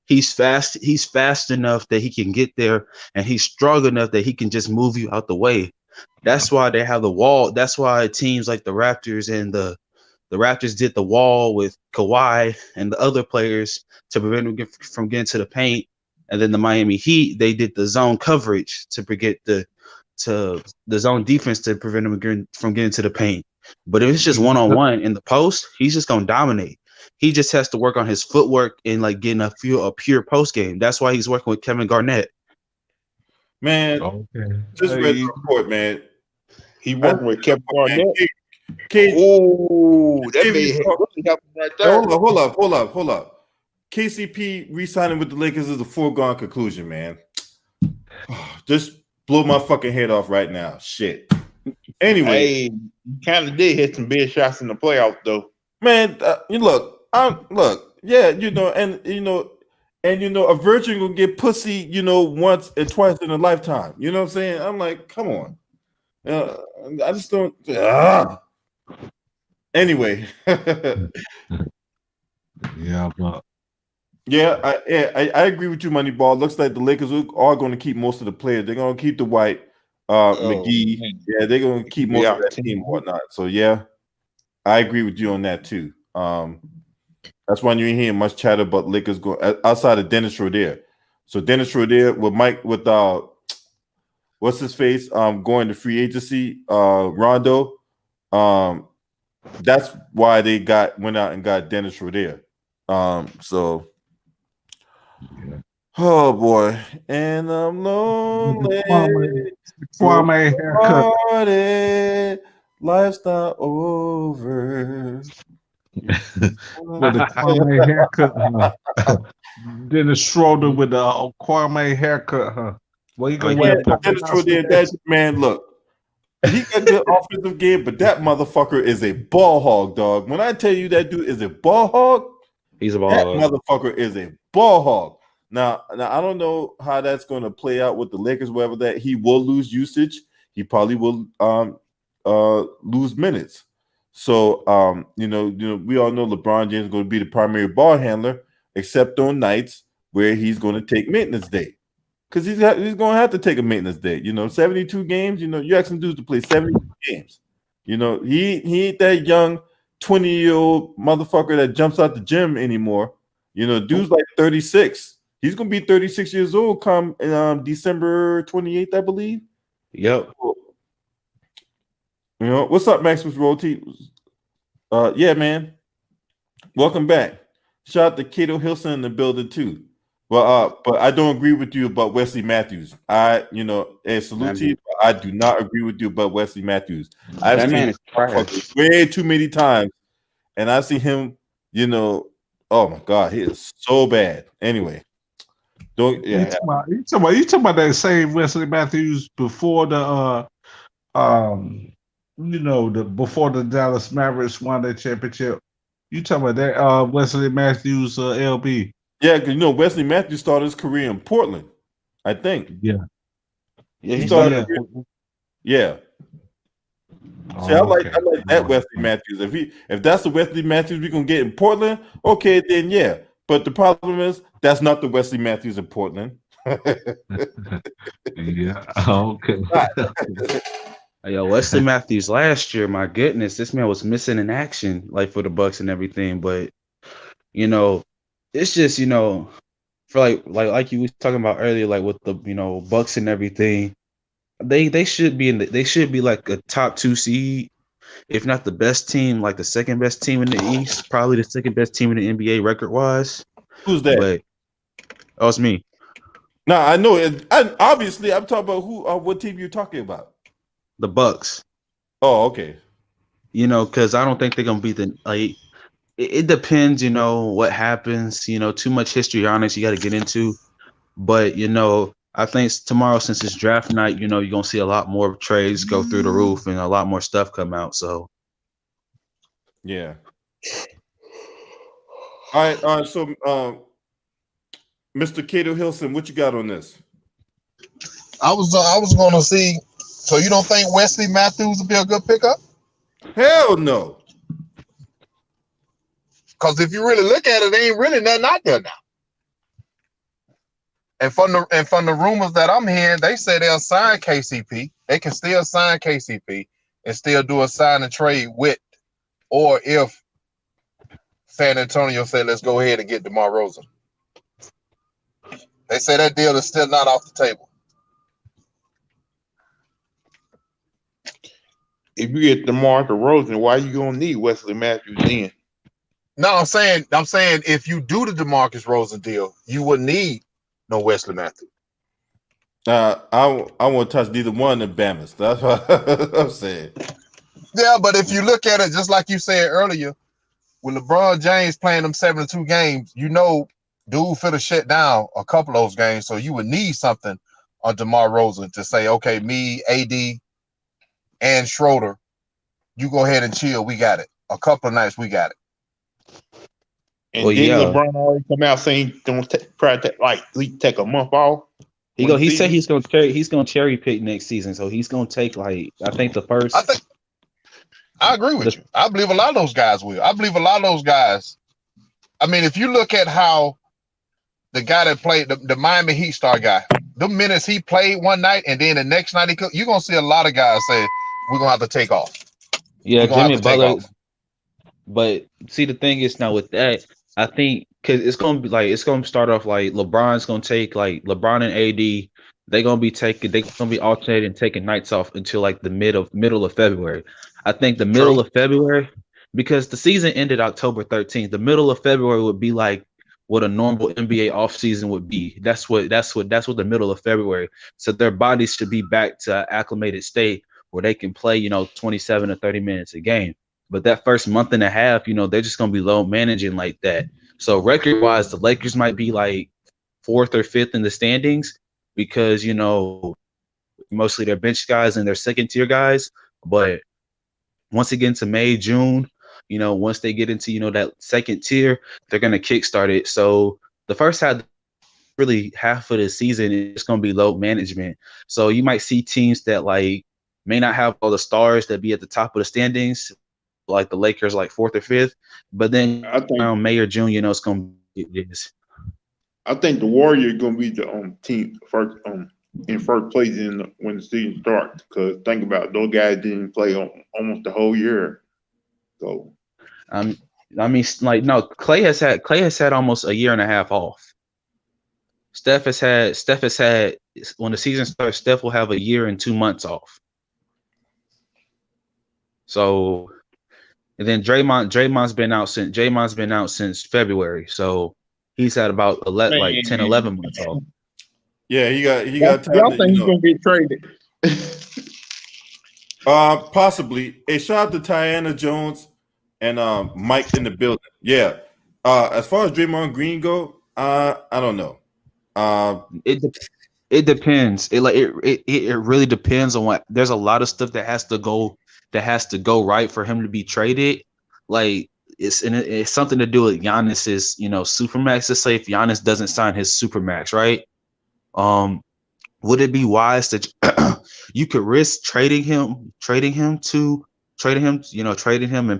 he's fast enough that he can get there, and he's strong enough that he can just move you out the way. That's why they have the wall. That's why teams like the Raptors and the Raptors did the wall with Kawhi and the other players to prevent him from getting to the paint. And then the Miami Heat, they did the zone coverage to the zone defense to prevent him from getting to the paint. But if it's just one-on-one in the post, he's just gonna dominate. He just has to work on his footwork and like getting a pure post game. That's why he's working with Kevin Garnett. Man, just read the report, man. He working with Kevin Garnett. Oh, that may really help him right there. Hold up. KCP re-signing with the Lakers is a foregone conclusion, man. Just blow my fucking head off right now. Shit. Anyway, hey, you kind of did hit some big shots in the playoffs, though. Man, a virgin will get pussy, once and twice in a lifetime. You know what I'm saying? I'm like, come on. I just don't. Anyway. I agree with you, Moneyball. Looks like the Lakers are going to keep most of the players. They're going to keep the White, McGee. Yeah, they're going to keep most of that team and whatnot. So, yeah, I agree with you on that, too. That's why you ain't hearing much chatter about Lakers going outside of Dennis Schroeder. So, Dennis Schroeder with what's his face, going to free agency, Rondo. That's why they went out and got Dennis Schroeder. Oh boy, and I'm lonely. Kwame haircut. Life's not over. With the Kwame haircut, Dennis Schroeder with the Kwame haircut, huh? Well, you gonna wear Dennis Schroeder? That man, look, he got good offensive game, but that motherfucker is a ball hog, dog. When I tell you that dude is a ball hog, he's a ball hog. That motherfucker is a ball hog. Now I don't know how that's going to play out with the Lakers. Whether that he will lose usage, he probably will lose minutes. So we all know LeBron James is going to be the primary ball handler, except on nights where he's going to take maintenance day, because he's going to have to take a maintenance day. 72 games. You ask some dudes to play 72 games. He ain't that young 20-year-old motherfucker that jumps out the gym anymore. Dude's like 36. He's gonna be 36 years old come December 28th, I believe. Yep. What's up, Maximus Royalty? Yeah, man. Welcome back. Shout out to Cato Hilson in the building too. But I don't agree with you about Wesley Matthews. Salute to you. I do not agree with you about Wesley Matthews. I've seen him way too many times, and I see him. Oh my God, he is so bad. Anyway. You talking about that same Wesley Matthews before before the Dallas Mavericks won that championship. You talking about that Wesley Matthews LB? Yeah, because Wesley Matthews started his career in Portland, I think. Yeah. Yeah, He he started. started. Yeah. See, I Oh, like okay. that Wesley Matthews. If that's the Wesley Matthews we're gonna get in Portland, okay, then yeah. But the problem is that's not the Wesley Matthews in Portland. Yeah. Okay. Yo, Wesley Matthews last year, my goodness, this man was missing in action, like for the Bucks and everything. But it's just for like you was talking about earlier, like with the Bucks and everything, they should be they should be like a top 2 seed, if not the best team, like the second best team in the East, probably the second best team in the NBA record wise. Who's that? But that was me. No, I know it. Obviously, I'm talking about what team you're talking about. The Bucks. Oh, okay. Because I don't think they're gonna be it depends, what happens. Too much history on it you got to get into. But I think tomorrow, since it's draft night, you're gonna see a lot more trades go through the roof and a lot more stuff come out. So yeah. All right. So, Mr. Cato Hilson, what you got on this? I was going to see. So you don't think Wesley Matthews would be a good pickup? Hell no. Because if you really look at it, there ain't really nothing out there now. And from the rumors that I'm hearing, they say they'll sign KCP. They can still sign KCP and still do a sign and trade with, or if San Antonio said, let's go ahead and get DeMar Rosen. They say that deal is still not off the table. If you get DeMar Rosen, why you gonna need Wesley Matthews then? No, I'm saying if you do the DeMarcus Rosen deal, you wouldn't need no Wesley Matthews. I won't touch neither one of them Bammers. That's what I'm saying. Yeah, but if you look at it, just like you said earlier, with LeBron James playing them 72 games, dude finna shut down a couple of those games. So you would need something on DeMar Rosen to say, okay, me, AD, and Schroeder, you go ahead and chill. We got it. A couple of nights, we got it. And LeBron already come out saying don't try to take a month off. He said he's gonna cherry pick next season. So he's gonna take I think the first. I agree with you. I believe a lot of those guys will. I believe a lot of those guys. I mean, if you look at how the guy that played the Miami Heat star guy, the minutes he played one night and then the next night you're gonna see a lot of guys say we're gonna have to take off. Yeah, Jimmy Butler. But see, the thing is now with that, I think because it's gonna start off like LeBron's gonna take LeBron and AD. They're gonna be alternating and taking nights off until like the middle of February. I think the middle of February, because the season ended October 13th. The middle of February would be like what a normal NBA offseason would be. That's what the middle of February. So their bodies should be back to acclimated state where they can play, 27 to 30 minutes a game. But that first month and a half, they're just gonna be low managing like that. So record wise, the Lakers might be like 4th or 5th in the standings because mostly their bench guys and their second tier guys. But once it gets into May, June, once they get into that second tier, they're gonna kickstart it. So the first half of the season is gonna be low management. So you might see teams that may not have all the stars that be at the top of the standings, like the Lakers, like 4th or 5th. But then I think around May or June, it's gonna be this. I think the Warriors gonna be the team first in first place when the season starts. Because think about it, those guys didn't play almost the whole year. So no, Clay has had almost a year and a half off. Steph has had when the season starts, Steph will have a year and 2 months off. So, and then Draymond's been out since February. So he's had about 10, 11 months off. Yeah, he got time. Y'all think he's gonna get traded? Possibly. Hey, shout out to Tiana Jones and Mike in the building. Yeah. As far as Draymond Green go, I don't know. It depends. It really depends on what. There's a lot of stuff that has to go right for him to be traded. Like it's something to do with Giannis's, supermax. Let's say if Giannis doesn't sign his supermax, right? Would it be wise that you could risk trading him and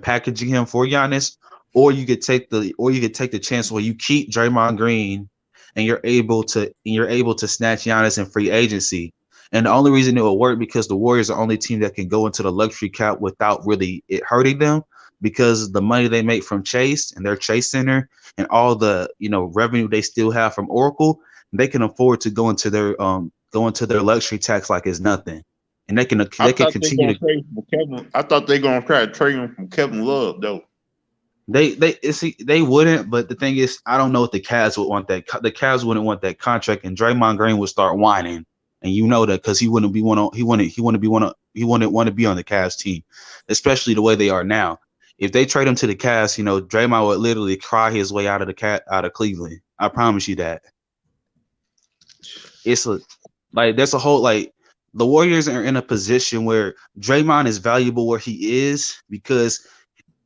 packaging him for Giannis, or you could take the chance where you keep Draymond Green and you're able to snatch Giannis in free agency. And the only reason it will work because the Warriors are the only team that can go into the luxury cap without really it hurting them, because the money they make from Chase and their Chase Center and all the revenue they still have from Oracle, they can afford to go into their luxury tax like it's nothing, and they can continue to. I thought they gonna try to trade him from Kevin Love though. They wouldn't, but the thing is, I don't know if the Cavs would want that. The Cavs wouldn't want that contract, and Draymond Green would start whining, and you know that because he wouldn't want to be on the Cavs team, especially the way they are now. If they trade him to the Cavs, Draymond would literally cry his way out of Cleveland. I promise you that. It's there's a whole the Warriors are in a position where Draymond is valuable where he is, because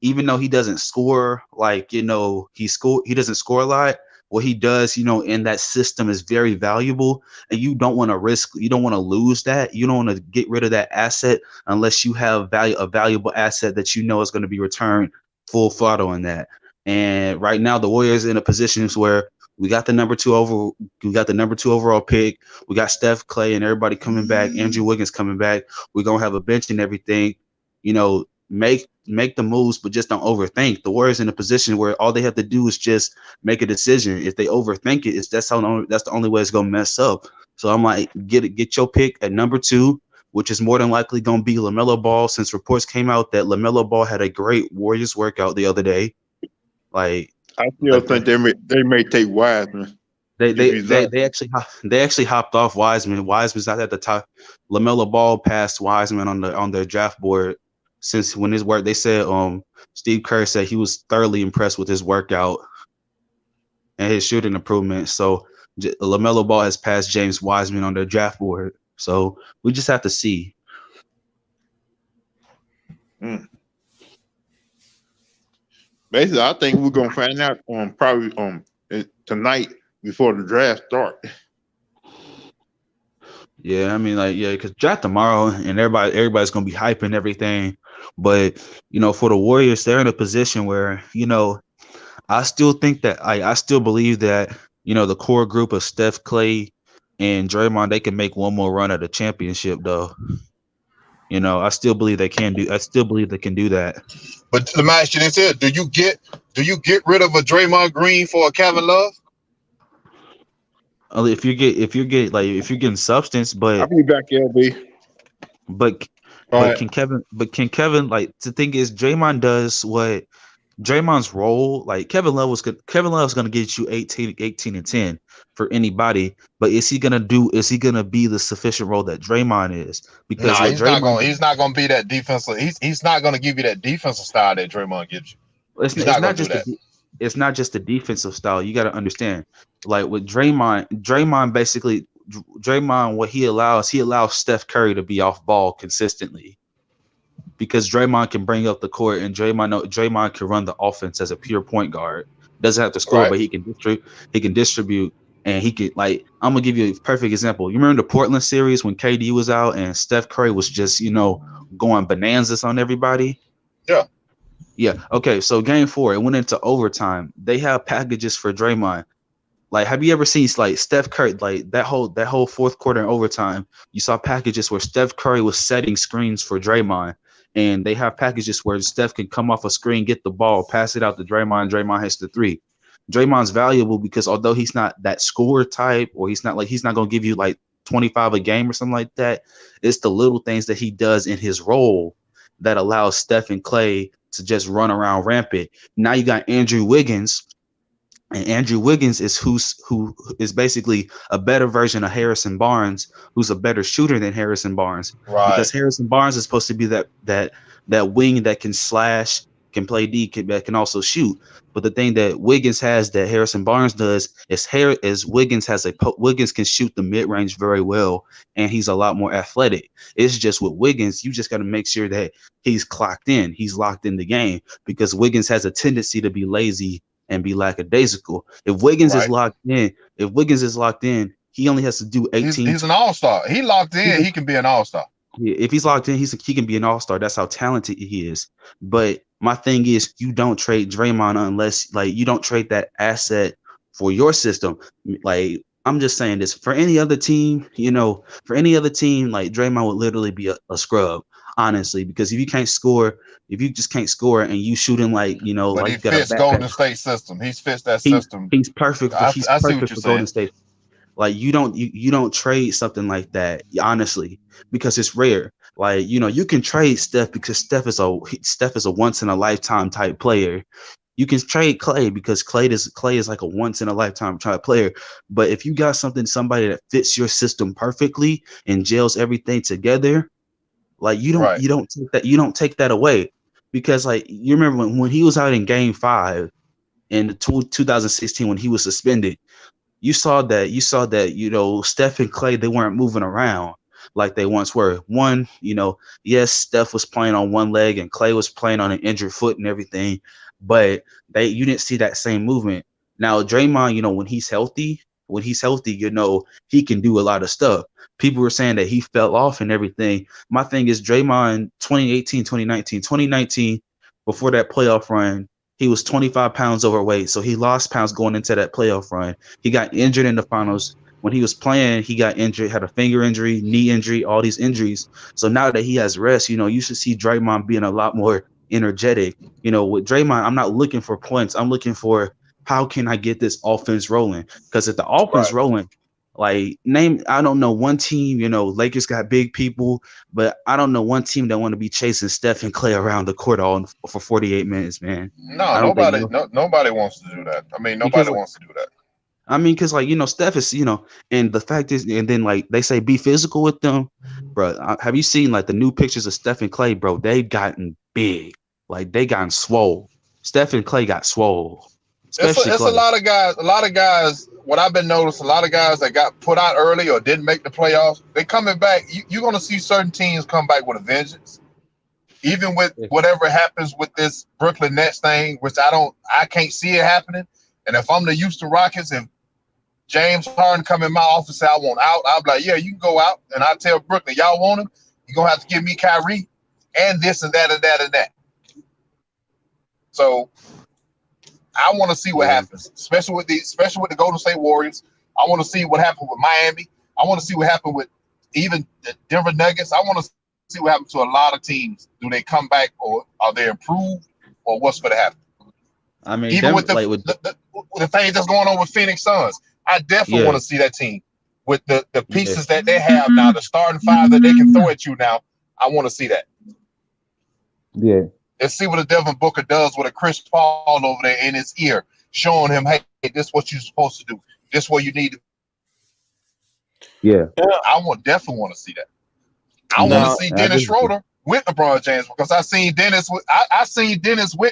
even though he doesn't score he doesn't score a lot, what he does in that system is very valuable, and you don't want to lose that. You don't want to get rid of that asset unless you have a valuable asset that is going to be returned full throttle in that. And right now the Warriors are in a position where we got the number 2 overall pick. We got Steph, Clay, and everybody coming back. Andrew Wiggins coming back. We're gonna have a bench and everything. Make the moves, but just don't overthink. The Warriors in a position where all they have to do is just make a decision. If they overthink it, that's the only way it's gonna mess up. So I'm like, get your pick at number 2, which is more than likely gonna be LaMelo Ball, since reports came out that LaMelo Ball had a great Warriors workout the other day. I still think they may take Wiseman. They actually hopped off Wiseman. Wiseman's not at the top. LaMelo Ball passed Wiseman on their draft board since when his work. They said Steve Kerr said he was thoroughly impressed with his workout and his shooting improvement. So LaMelo Ball has passed James Wiseman on their draft board. So we just have to see. Basically, I think we're gonna find out probably tonight before the draft start. Yeah, I mean, because draft tomorrow and everybody's gonna be hyping everything. But for the Warriors, they're in a position where I still think that I still believe that the core group of Steph, Clay, and Draymond, they can make one more run at a championship though. I still believe they can do. I still believe they can do that. But let me ask you this here: Do you get rid of a Draymond Green for a Kevin Love? If you're getting substance, but I'll be back, LB. But can Kevin? The thing is, Draymond does what Draymond's role. Kevin Love's going to get you 18 and 10 for anybody. But is he going to be the sufficient role that Draymond is? Because he's not going to be that defensive. He's not going to give you that defensive style that Draymond gives you. It's not just the defensive style. You got to understand. With Draymond basically. Draymond, what he allows Steph Curry to be off ball consistently, because Draymond can bring up the court, and Draymond can run the offense as a pure point guard. Doesn't have to score, right, but he can distribute, and he can I'm gonna give you a perfect example. You remember the Portland series when KD was out and Steph Curry was just going bananas on everybody? Yeah. Okay. So game 4, it went into overtime. They have packages for Draymond. Have you ever seen Steph Curry, that whole fourth quarter in overtime? You saw packages where Steph Curry was setting screens for Draymond, and they have packages where Steph can come off a screen, get the ball, pass it out to Draymond. Draymond hits the 3. Draymond's valuable because although he's not that scorer type, or he's not going to give you 25 a game or something like that, it's the little things that he does in his role that allows Steph and Clay to just run around rampant. Now you got Andrew Wiggins. And Andrew Wiggins is who is basically a better version of Harrison Barnes, who's a better shooter than Harrison Barnes. Right. Because Harrison Barnes is supposed to be that wing that can slash can play D, can also shoot. But the thing that Wiggins has that Harrison Barnes does is Wiggins can shoot the mid range very well, and he's a lot more athletic. It's just with Wiggins, you just got to make sure that he's clocked in, he's locked in the game, because Wiggins has a tendency to be lazy and be lackadaisical. If Wiggins is locked in, he only has to do 18. He's an all-star. He locked in, he can be an all-star. Yeah, if he's locked in, he can be an all-star. That's how talented he is. But my thing is, you don't trade Draymond unless, like, you don't trade that asset for your system. Like, I'm just saying this, for any other team, like Draymond would literally be a scrub, honestly, because if you just can't score and you shooting like, But like he you got fits a Golden State system. He's fits that system. He's perfect. I He's see what perfect you're for saying. Golden State. Like, you don't trade something like that, honestly, because it's rare. Like, you can trade Steph because Steph is a once in a lifetime type player. You can trade Clay because Clay is like a once in a lifetime type player. But if you got somebody that fits your system perfectly and gels everything together, like, you don't take that away. Because, like, you remember when he was out in Game 5 in 2016 when he was suspended, you saw that Steph and Clay, they weren't moving around like they once were. Yes, Steph was playing on one leg and Clay was playing on an injured foot and everything, but you didn't see that same movement. Now Draymond, when he's healthy, he can do a lot of stuff. People were saying that he fell off and everything. My thing is, Draymond 2019, before that playoff run, he was 25 pounds overweight, so he lost pounds going into that playoff run. He got injured in the finals. When he was playing, he got injured, had a finger injury, knee injury, all these injuries. So now that he has rest, you should see Draymond being a lot more energetic. With Draymond, I'm not looking for points. I'm looking for, how can I get this offense rolling? Because if the offense rolling, I don't know one team, Lakers got big people, but I don't know one team that want to be chasing Steph and Clay around the court for 48 minutes, man. No, nobody wants to do that. I mean, nobody wants to do that. I mean, because, Steph is, and the fact is, and then, they say be physical with them, bro. Have you seen, the new pictures of Steph and Clay, bro? They've gotten big. They gotten swole. Steph and Clay got swole. It's a lot of guys. What I've been noticing, a lot of guys that got put out early or didn't make the playoffs, they coming back. You're going to see certain teams come back with a vengeance. Even with whatever happens with this Brooklyn Nets thing, which I can't see it happening. And if I'm the Houston Rockets, if James Harden come in my office and say I want out, I'll be like, yeah, you can go out. And I tell Brooklyn, y'all want him? You're going to have to give me Kyrie and this and that and that and that. So I want to see what happens, especially with the Golden State Warriors. I want to see what happened with Miami. I want to see what happened with even the Denver Nuggets. I want to see what happens to a lot of teams. Do they come back, or are they improved, or what's going to happen? I mean, even with the thing that's going on with Phoenix Suns, I definitely want to see that team with the pieces that they have now, the starting five that they can throw at you now. I want to see that. Yeah. Let's see what a Devin Booker does with a Chris Paul over there in his ear, showing him, hey, this is what you're supposed to do. This is what you need to. Yeah. I definitely want to see that. I want to see Dennis Schroeder with LeBron James, because I've seen Dennis with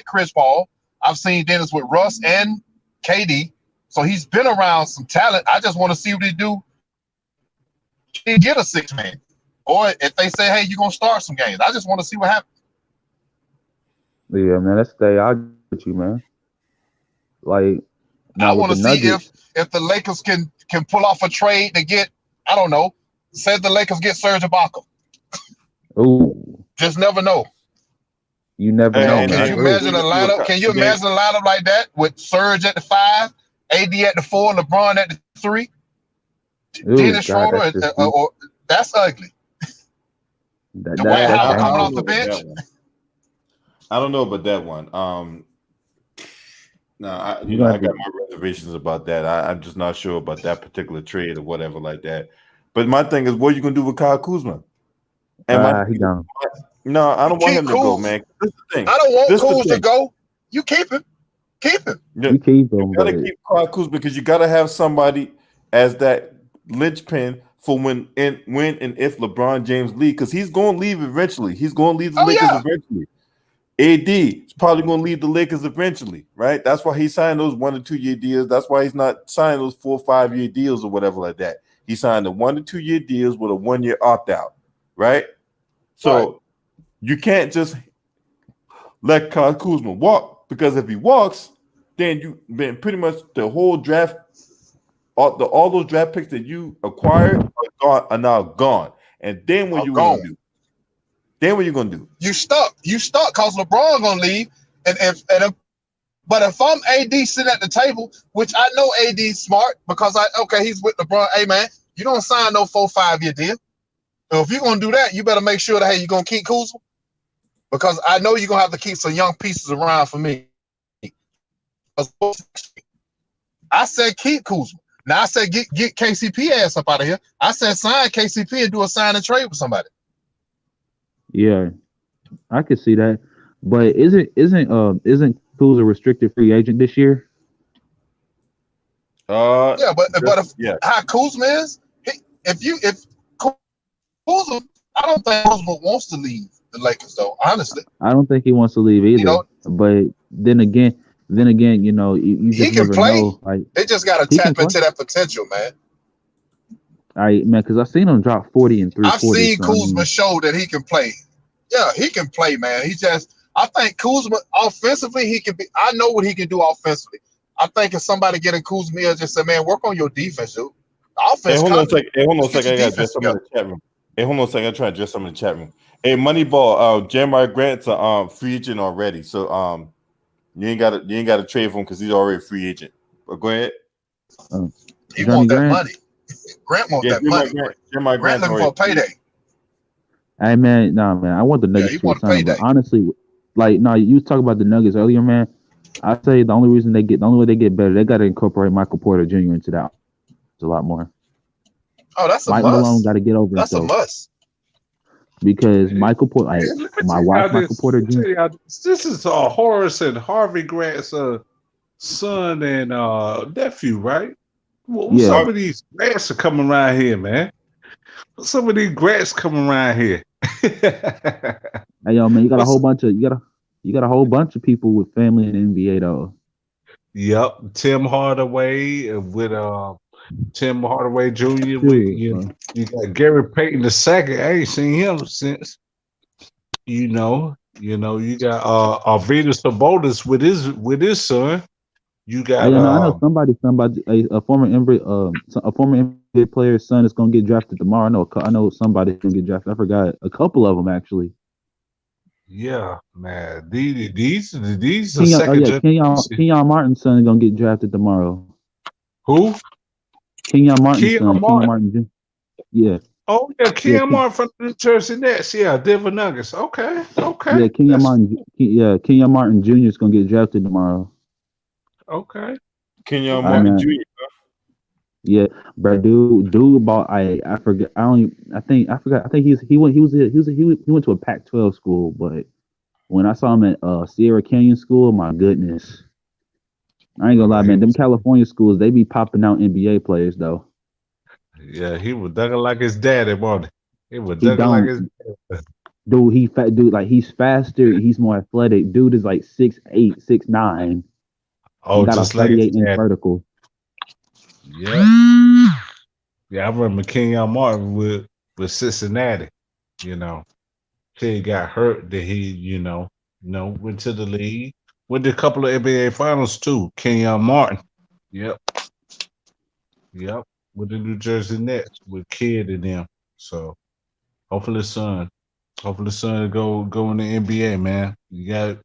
Chris Paul. I've seen Dennis with Russ and KD. So he's been around some talent. I just want to see what he do. Can he get a 6-man? Or if they say, hey, you're going to start some games. I just want to see what happens. Yeah, man, I get you, man. I want to see if the Lakers can pull off a trade to get, I don't know, say the Lakers get Serge Ibaka. Ooh. Just never know. You never know. Can you imagine a lineup? Can you imagine a lineup like that with Serge at the 5, AD at the 4, LeBron at the 3? Dennis Schroeder, that's ugly. Dwight Howard coming off the bench. I don't know about that one. I got my reservations about that. I'm just not sure about that particular trade or whatever like that. But my thing is, what are you gonna do with Kyle Kuzma? He gone. No, I don't want him to go, man. This is the thing. I don't want Kuz to go. You keep him. Keep him. You keep him. You gotta keep Kyle Kuzma because you gotta have somebody as that linchpin for when and if LeBron James leaves, because he's gonna leave eventually. He's gonna leave the Lakers eventually. AD is probably going to leave the Lakers eventually, right? That's why he signed those 1 to 2 year deals. That's why he's not signing those 4 or 5 year deals or whatever like that. He signed the 1 to 2 year deals with a 1 year opt out, right? So you can't just let Kyle Kuzma walk, because if he walks, then pretty much the whole draft, all those draft picks that you acquired are now gone. And then what you going to do? Then what you going to do? You stuck because LeBron gonna leave, but if I'm AD sitting at the table, which I know AD's smart because he's with LeBron. Hey man, you don't sign no 4-5 year deal. So if you're gonna do that, you better make sure that you're gonna keep Kuzma, because I know you're gonna have to keep some young pieces around for me. I said keep Kuzma. Now I said get KCP ass up out of here. I said sign KCP and do a sign and trade with somebody. Yeah, I could see that. But isn't Kuz a restricted free agent this year? But how Kuzma is, if Kuzma, I don't think Kuzma wants to leave the Lakers though. Honestly, I don't think he wants to leave either. But then again, you know, you just never know. Like, they just got to tap into that potential, man. Because I've seen him drop 40 and 3 I've seen Kuzma show that he can play. Yeah, he can play, man. I think Kuzma offensively, he can be. I know what he can do offensively. I think if somebody getting Kuzma, just say, man, work on your defense, dude. Offense. Hold on a second. I got to address some in the chat room. Hold on a second. I try to address some in the chat room. Hey, Moneyball, Jeremiah Grant's a free agent already, so you ain't got to trade for him because he's already a free agent. But go ahead. He want that money. Grant want that money. Jeremiah Grant looking for a payday. Hey man, I want the Nuggets to sign him. Honestly, you was talking about the Nuggets earlier, man. I say the only way they get better, they got to incorporate Michael Porter Jr. into that. It's a lot more. Oh, that's a Mike must. Malone got to get over himself. That's a must. Because Michael Porter, Michael Porter Jr. This is Horace and Harvey Grant's son and nephew, right? Well, some of these grants are coming around here, man. Some of these grants coming around here. Hey, yo, man, you got a whole bunch of people with family in the NBA though. Yep, Tim Hardaway with Tim Hardaway Jr. You got Gary Payton II. I ain't seen him since. You know, you got Arvydas Sabonis with his son. You got. I know somebody, a former NBA player's son is gonna get drafted tomorrow. I know somebody's gonna get drafted. I forgot a couple of them actually. Yeah, man. These are second. Kenyon Martin's son is gonna get drafted tomorrow. Who? Kenyon Martin's son. Kenyon Martin Jr. Yeah. Oh yeah, Kenyon Martin from the New Jersey Nets. Yeah, Denver Nuggets. Okay. Yeah, Kenyon Martin Jr. is gonna get drafted tomorrow. Okay. Kenyon Martin Jr. Yeah, but dude about I forget. I think he went to a Pac-12 school, but when I saw him at Sierra Canyon School, my goodness, I ain't gonna lie, man. Them California schools, they be popping out NBA players though. Yeah, he was ducking like his daddy, wasn't he? He was ducking like his daddy. Dude, he's faster, he's more athletic. Dude is like 6'8", 6'9". Oh, got just a 38-inch vertical. Yeah. Yeah, I remember Kenyon Martin with Cincinnati. You know, he got hurt. That he, went to the league. Went to a couple of NBA finals too. Kenyon Martin. Yep. With the New Jersey Nets with Kidd and them. So hopefully son go in the NBA, man. You got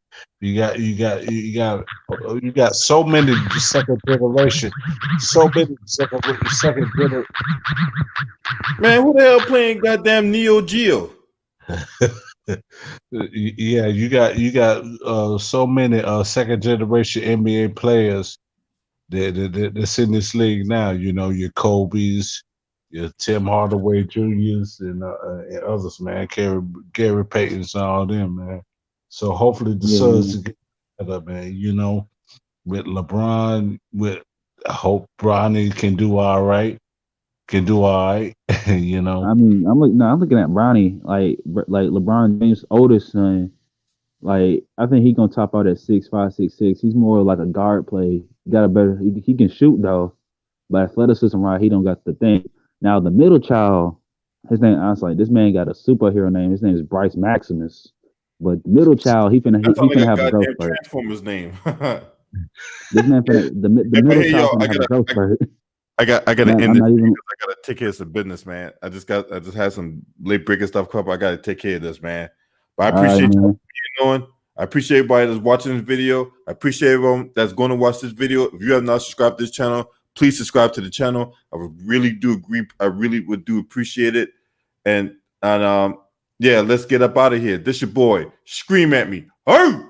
so many second generation. Man, who the hell playing goddamn Neo Geo? Yeah, you got so many second generation NBA players that's in this league now. You know, your Kobe's, your Tim Hardaway Juniors, and others, man. Gary Payton's and all them, man. So hopefully the Suns get better, man. You know, with LeBron, I hope Bronny can do all right. You know. I mean, I'm looking at Bronny, like LeBron James' oldest son. Like I think he gonna top out at 6'5", 6'6". He's more like a guard play. Got a better. He can shoot though, but athleticism right. He don't got the thing. Now the middle child, his name. I was like, this man got a superhero name. His name is Bryce Maximus. But the middle child, he That sounds like finna a have a growth goddamn spurt. Transformers name. This man finna the Hey, but middle hey, child yo, finna have a growth spurt. I gotta Man, end I'm this not even. because I gotta take care of some business, man. I just had some late breaking stuff come up. I gotta take care of this, man. But I All right, appreciate you man. doing. I appreciate everybody that's watching this video. I appreciate everyone that's going to watch this video. If you have not subscribed to this channel, please subscribe to the channel. I would really do agree. I really would do appreciate it. And yeah, let's get up out of here. This your boy. Scream at me. Oh!